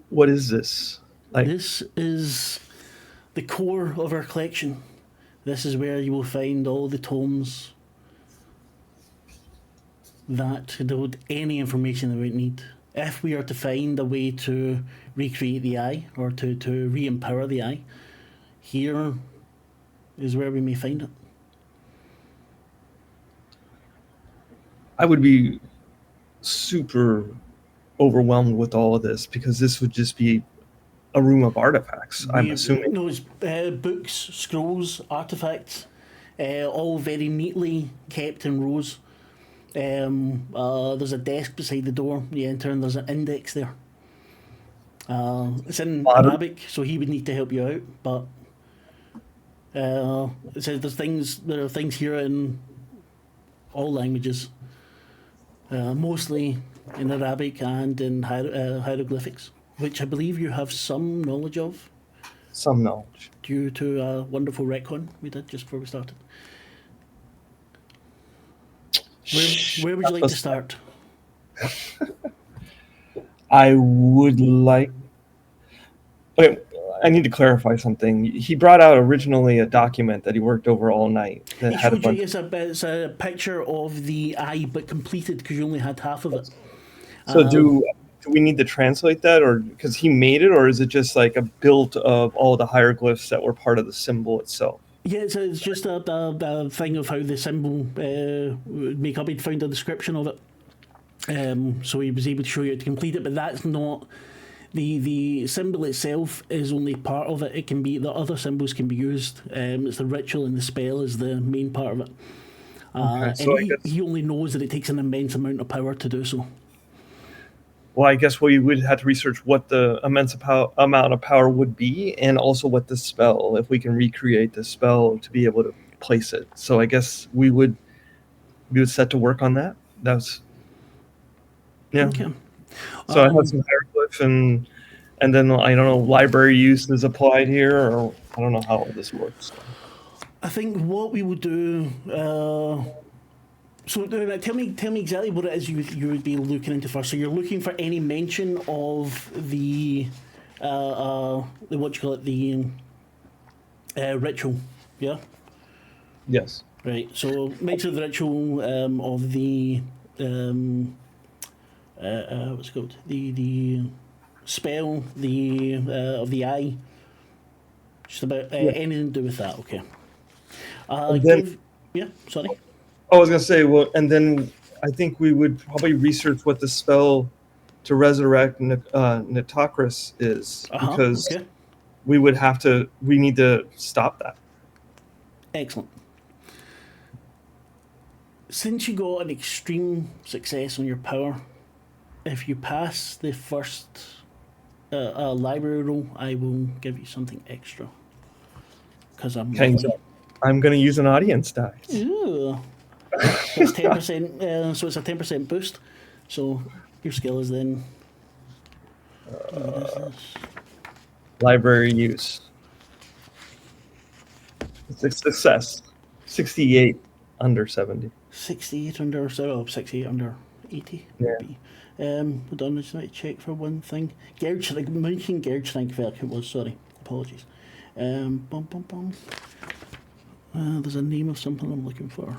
What is this? This is the core of our collection. This is where you will find all the tomes that hold any information that we need. If we are to find a way to recreate the eye or to re-empower the eye, here is where we may find it. I would be super overwhelmed with all of this because this would just be a room of artifacts, I'm assuming. No, it's books, scrolls, artifacts, all very neatly kept in rows. There's a desk beside the door. You enter and there's an index there. It's in Arabic, so he would need to help you out. But it says there are things here in all languages, mostly in Arabic and in hieroglyphics, which I believe you have some knowledge of. Some knowledge. Due to a wonderful retcon we did just before we started. Where would you like to start? I would like... Okay, I need to clarify something. He brought out originally a document that he worked over all night. That had a bunch... It's a picture of the eye, but completed because you only had half of it. So do we need to translate that, or because he made it, or is it just like a build of all the hieroglyphs that were part of the symbol itself? Yeah, it's just a thing of how the symbol would make up. He'd found a description of it, so he was able to show you how to complete it. But that's not the symbol itself is only part of it. It can be the other symbols can be used. It's the ritual and the spell is the main part of it. Okay, so and he only knows that it takes an immense amount of power to do so. Well, I guess we would have to research what the immense amount of power would be, and also what the spell, if we can recreate the spell to be able to place it. So I guess we would set to work on that. That's Okay. So I have some hieroglyphs, and then I don't know, library use is applied here, or I don't know how all this works. I think what we would do. So tell me exactly what it is you would be looking into first. So you're looking for any mention of the what you call it, the ritual, yeah? Yes. Right. So mention of the ritual of the what's it called? The spell, the of the eye. Just about anything to do with that. Okay. And then- yeah. Sorry. I was gonna say, well, and then I think we would probably research what the spell to resurrect Nitocris is, because Okay. we need to stop that. Excellent. Since you got an extreme success on your power, if you pass the first library roll, I will give you something extra. Because I'm Okay, so I'm gonna use an audience dice. Ooh. That's 10%. So it's a 10% boost. So your skill is then. What is this? Library use. It's a success. 68 under 70. 68 under 68 under 80. Yeah. Hold on, I just need to check for one thing. Gerge, like Munchen Gerge Frankfurt it was, sorry. Apologies. Bum, bum, bum. There's a name of something I'm looking for.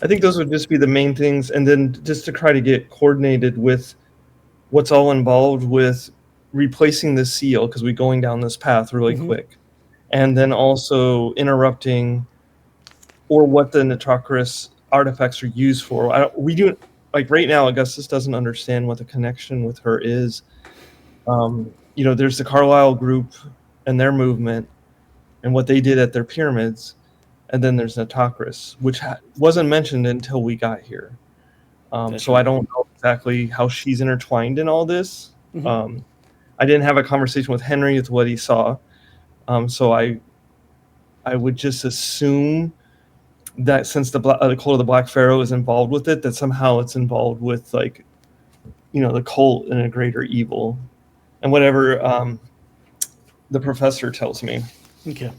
I think those would just be the main things, and then just to try to get coordinated with what's all involved with replacing the seal, because we're going down this path really quick, and then also interrupting or what the Nitocris artifacts are used for. We do, like right now, Augustus doesn't understand what the connection with her is. There's the Carlisle group and their movement and what they did at their pyramids. And then there's Nitocris, which wasn't mentioned until we got here. So I don't know exactly how she's intertwined in all this. I didn't have a conversation with Henry with what he saw. So I would just assume that since the Cult of the Black Pharaoh is involved with it, that somehow it's involved with the cult and a greater evil, and whatever the professor tells me. Okay.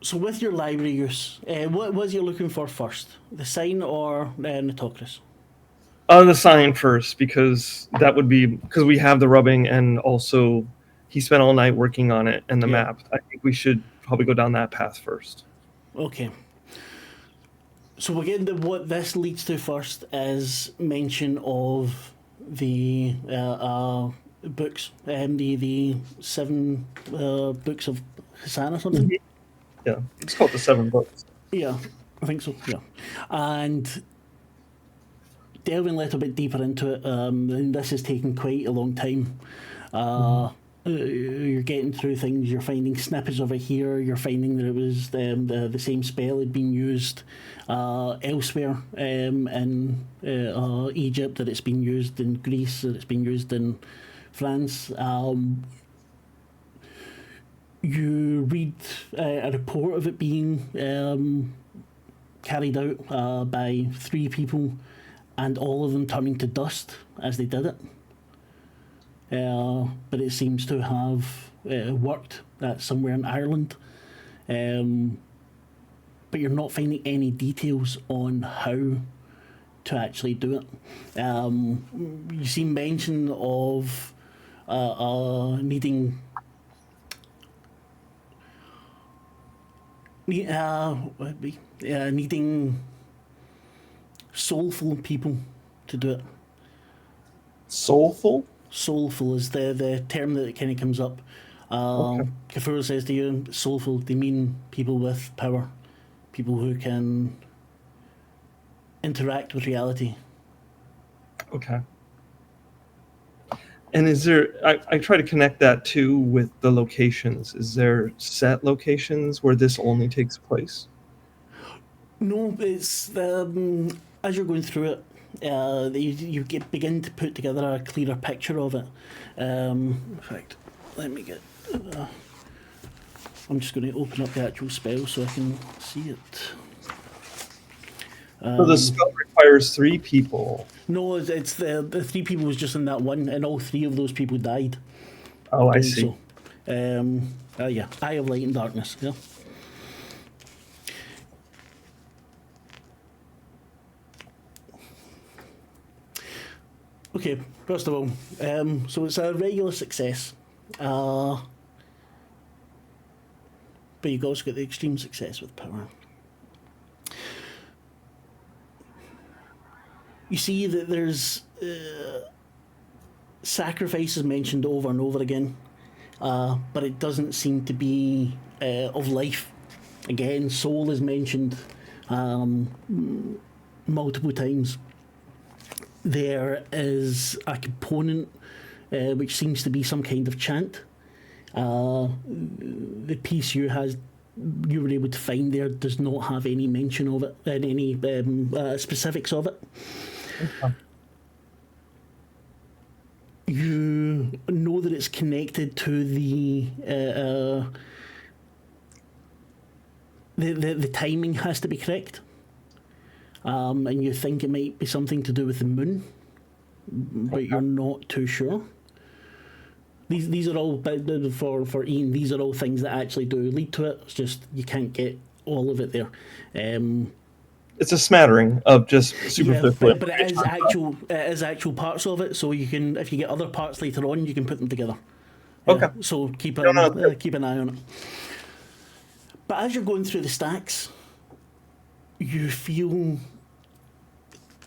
So with your library use, what was you looking for first? The sign or Nitocris? The sign first, because that would be because we have the rubbing, and also he spent all night working on it and the map. I think we should probably go down that path first. Okay. So we're getting to what this leads to first is mention of the books, the 7 books of Hassan or something. Yeah, it's called the 7 books. Yeah, I think so. Yeah, and delving a little bit deeper into it, and this is taking quite a long time. You're getting through things. You're finding snippets of it here. You're finding that it was the same spell had been used elsewhere in Egypt. That it's been used in Greece. That it's been used in France. You read a report of it being carried out by 3 people, and all of them turning to dust as they did it. But it seems to have worked somewhere in Ireland. But you're not finding any details on how to actually do it. You see mention of needing soulful people to do it. Soulful? Soulful is the term that kind of comes up. Kafur says to you, soulful, they mean people with power, people who can interact with reality. Okay. And is there, I try to connect that too with the locations. Is there set locations where this only takes place? No, it's as you're going through it, you begin to put together a clearer picture of it. In fact, let me get. I'm just going to open up the actual spell so I can see it. So the spell requires 3 people. No, it's the 3 people was just in that one, and all 3 of those people died. Oh, I see. So, yeah, Eye of Light and Darkness. Yeah. Okay, first of all, so it's a regular success, but you've also got the extreme success with power. you see that there's sacrifices mentioned over and over again, but it doesn't seem to be of life. Again, soul is mentioned multiple times. There is a component which seems to be some kind of chant. The piece you were able to find there does not have any mention of it and any specifics of it. Okay. You know that it's connected to the timing has to be correct, and you think it might be something to do with the moon, but you're not too sure. These are all for Ian. These are all things that actually do lead to it. It's just you can't get all of it there. It's a smattering of just superficial. Yeah, but it is actual parts of it. So you can, if you get other parts later on, you can put them together. Okay. So keep an eye on it. But as you're going through the stacks, you feel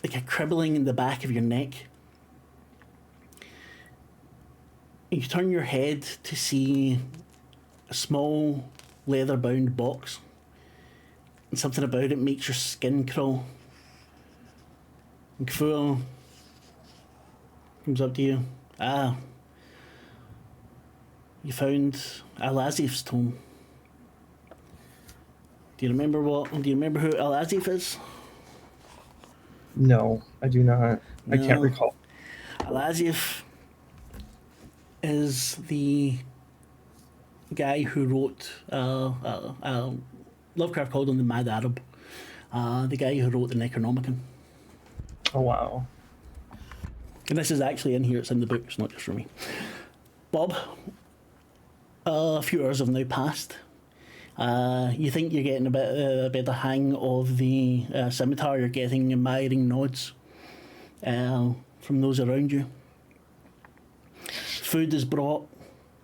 like a cribbling in the back of your neck. You turn your head to see a small leather-bound box, and something about it makes your skin crawl. And Kfuel comes up to you. Ah, you found Al-Azif's tomb. Do you remember who Al-Azif is? No, I do not. I can't recall. Al-Azif is the guy who wrote Lovecraft called him the Mad Arab, the guy who wrote the Necronomicon. Oh, wow. And this is actually in here, it's in the book, it's not just for me. Bob, a few hours have now passed. You think you're getting a bit of hang of the scimitar, you're getting admiring nods from those around you. Food is brought,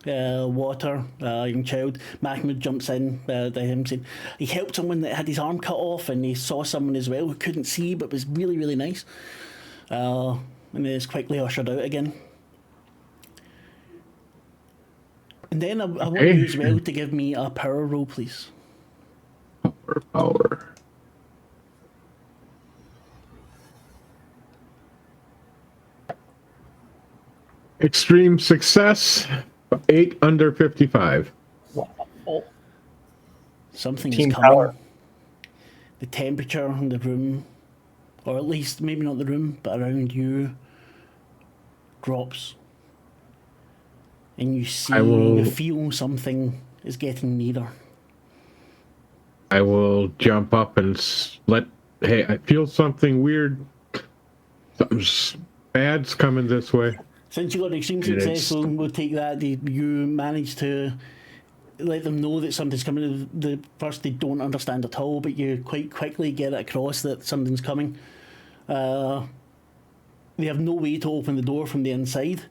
water, young child. Mahmoud jumps in to him saying he helped someone that had his arm cut off, and he saw someone as well who couldn't see but was really, really nice. And then is quickly ushered out again. And then I want you as well to give me a power roll, please. Power. Extreme success, 8 under 55. Wow. Something Team is coming. power. The temperature in the room, or at least maybe not the room, but around you, drops. And you see, you feel something is getting nearer. I will jump up and hey, I feel something weird. Something bad's coming this way. Since you got extreme success, we'll take that. You manage to let them know that something's coming. The first they don't understand at all, but you quite quickly get it across that something's coming. They have no way to open the door from the inside.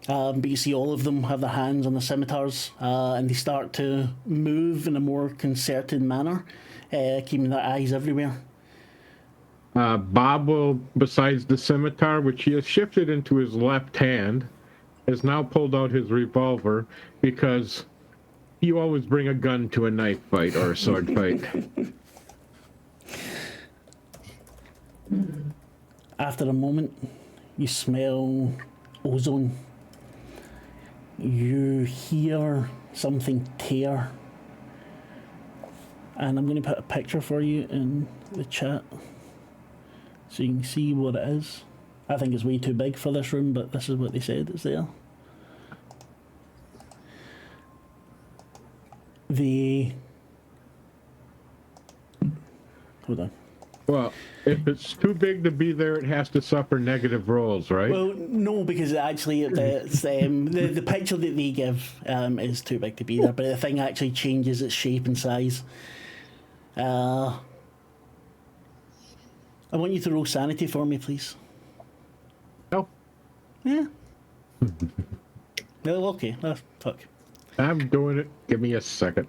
But you see all of them have their hands on the scimitars, and they start to move in a more concerted manner, keeping their eyes everywhere. Bob will, besides the scimitar, which he has shifted into his left hand, has now pulled out his revolver, because you always bring a gun to a knife fight or a sword fight. After a moment, you smell ozone. You hear something tear. And I'm going to put a picture for you in the chat so you can see what it is. I think it's way too big for this room, but this is what they said is there. Hold on. Well, if it's too big to be there, it has to suffer negative rolls, right? Well, no, because actually it's, the picture that they give is too big to be there, but the thing actually changes its shape and size. I want you to roll sanity for me, please. No. Yeah. No, okay. Oh, fuck. I'm doing it. Give me a second.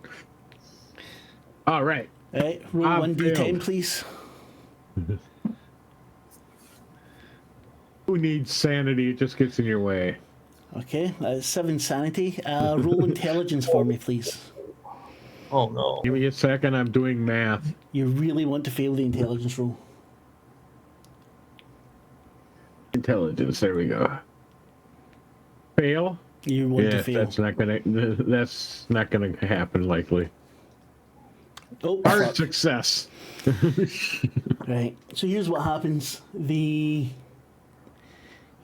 All right. All right, roll 1d10, please. Who needs sanity? It just gets in your way. Okay, that's 7 sanity. Roll intelligence for me, please. Oh no. Give me a second. I'm doing math. You really want to fail the intelligence roll. Intelligence. There we go. Fail. You want to fail. That's not gonna happen likely. Oh, Hard fuck. success. Right. So here's what happens.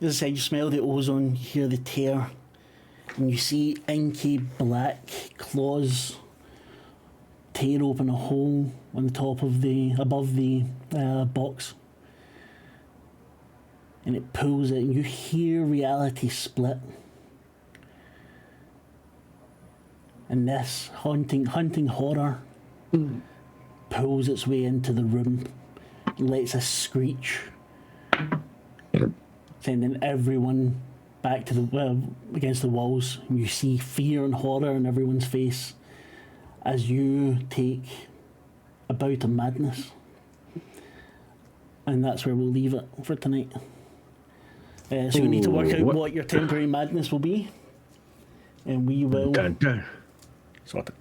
As I said, you smell the ozone, you hear the tear, and you see inky black claws tear open a hole on the top of above the box. And it pulls it, and you hear reality split. And this haunting horror pulls its way into the room, lets a screech, sending everyone back to against the walls. And you see fear and horror in everyone's face as you take a bout of madness. And that's where we'll leave it for tonight. So we need to work out what your temporary madness will be, and we will sort it.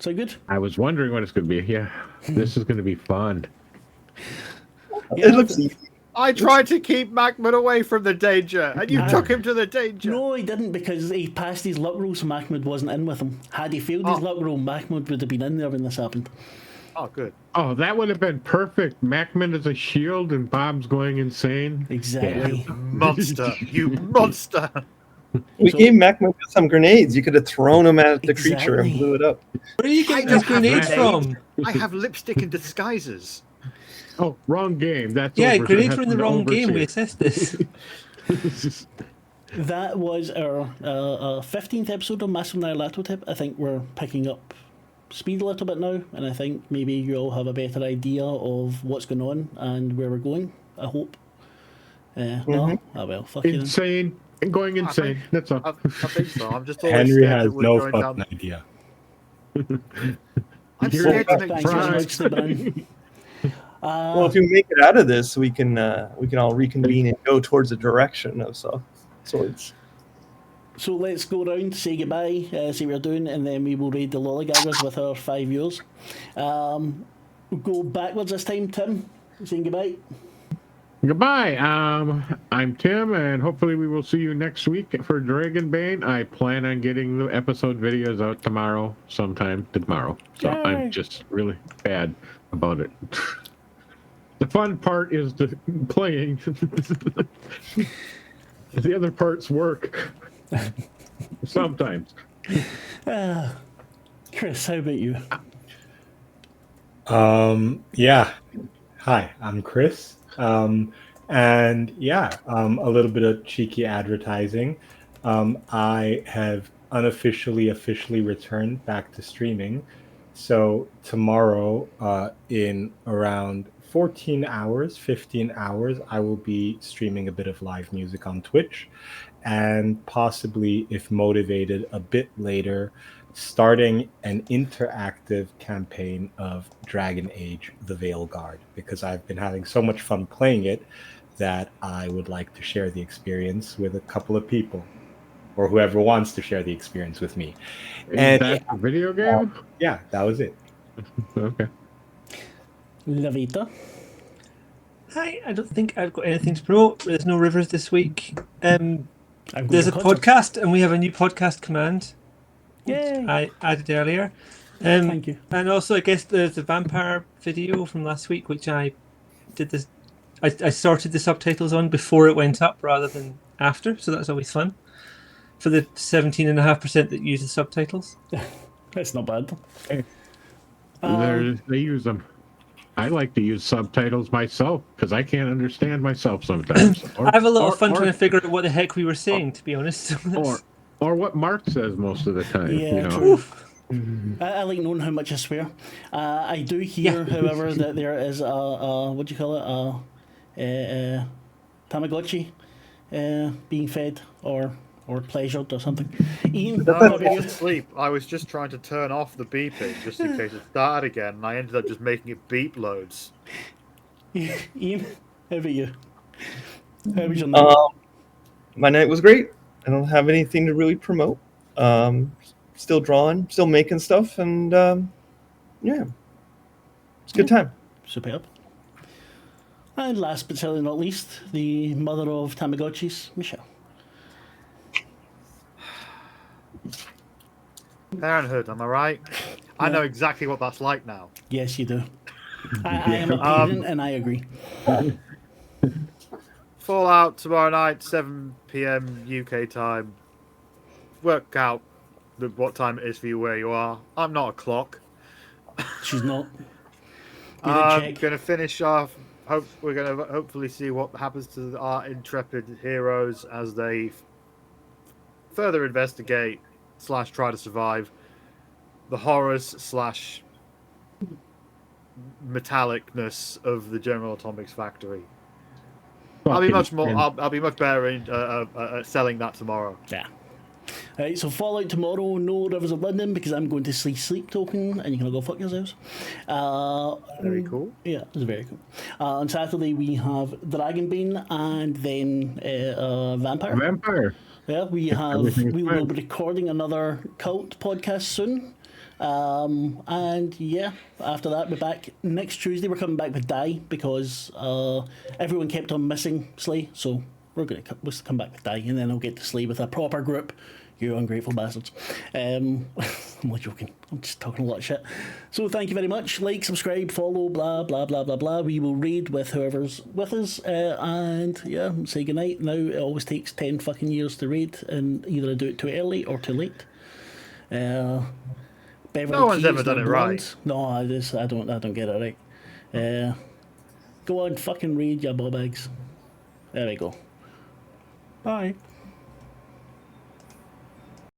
So good? I was wondering what it's going to be. Yeah, this is going to be fun. Yeah, It looks easy. I tried to keep Macman away from the danger, and you took him to the danger. No, he didn't, because he passed his luck roll, so Mahmoud wasn't in with him. Had he failed his luck roll, Mahmoud would have been in there when this happened. Oh, good. Oh, that would have been perfect. Macman is a shield, and Bob's going insane. Exactly. Monster, you monster. We gave Macman some grenades. You could have thrown them at the creature and Exactly. blew it up. Where are you getting I these don't have grenades grenades. from? I have lipstick and disguises. Oh, wrong game. That's Yeah, over. grenades were in the That's wrong over game. to We you. assessed this. That was our 15th episode of Masks of Nyarlathotep. I think we're picking up speed a little bit now, and I think maybe you all have a better idea of what's going on and where we're going, I hope. No? Oh well, fuck you then. Insane. Going insane. That's all. I think so. I'm just always Henry scared has that we're no going fucking down. idea. I'm You're scared to make Thanks very much, friends. Stephen. Well, if you make it out of this, we can all reconvene and go towards a direction of sorts. So let's go around, say goodbye, see what we're doing, and then we will raid the lollygaggers with our 5 viewers. We'll go backwards this time. Tim, saying goodbye. Goodbye. I'm Tim, and hopefully we will see you next week for Dragonbane. I plan on getting the episode videos out sometime tomorrow. So Yay. I'm just really bad about it. The fun part is the playing. The other parts work. Sometimes. Chris, how about you? Yeah. Hi, I'm Chris. And yeah, a little bit of cheeky advertising. I have officially returned back to streaming. So tomorrow, in around 15 hours, I will be streaming a bit of live music on Twitch, and possibly, if motivated, a bit later, starting an interactive campaign of Dragon Age: The Veil Guard, because I've been having so much fun playing it that I would like to share the experience with a couple of people, or whoever wants to share the experience with me. Is that a video game? Yeah, that was it. Okay. Lavita. Hi, I don't think I've got anything to promote. There's no rivers this week. I've got There's a your contact. podcast, and we have a new podcast command. Yay. I added earlier. Thank you. And also, I guess there's the vampire video from last week, which I did this. I sorted the subtitles on before it went up rather than after, so that's always fun. For the 17.5% that use the subtitles. That's not bad. They use them. I like to use subtitles myself because I can't understand myself sometimes. I have a lot of fun trying to figure out what the heck we were saying, to be honest. Or what Marc says most of the time. Yeah, you know. true. I like knowing how much I swear. I do hear, however, that there is a what do you call it, a Tamagotchi being fed or pleasured or something. Ian, No, how about it's you? asleep. I was just trying to turn off the beeping just in case it started again, and I ended up just making it beep loads. Ian, how about you? How was your night? My night was great. I don't have anything to really promote. Still drawing, still making stuff, and yeah, it's a good time. Superb. And last but certainly not least, the mother of Tamagotchis, Michelle. Parenthood, am I right? I know exactly what that's like now. Yes, you do. I am a parent, and I agree. Fallout tomorrow night, 7 p.m. UK time. Work out what time it is for you where you are. I'm not a clock. She's not. I'm check. going to finish off. We're going to hopefully see what happens to our intrepid heroes as they further investigate / try to survive the horrors / metallicness of the General Atomics factory. I'll be much more. I'll be much better in selling that tomorrow. Yeah. Right, so Fallout tomorrow, no Rivers of London because I'm going to sleep token and you can all go fuck yourselves. Very cool. Yeah, it's very cool. On Saturday we have Dragonbane and then Vampire. Vampire. Yeah, we will be recording another cult podcast soon. And yeah, after that we're back next Tuesday. We're coming back with Die because everyone kept on missing Slay, so we'll come back with Die, and then I'll get to Slay with a proper group. You ungrateful bastards. I'm not joking. I'm just talking a lot of shit. So thank you very much. Like, subscribe, follow, blah blah blah blah blah. We will raid with whoever's with us, and yeah, say goodnight. Now it always takes 10 fucking years to raid, and either I do it too early or too late. No one's ever done it right. No, I don't get it right. Go on, fucking raid, ya ball bags. There we go. Bye.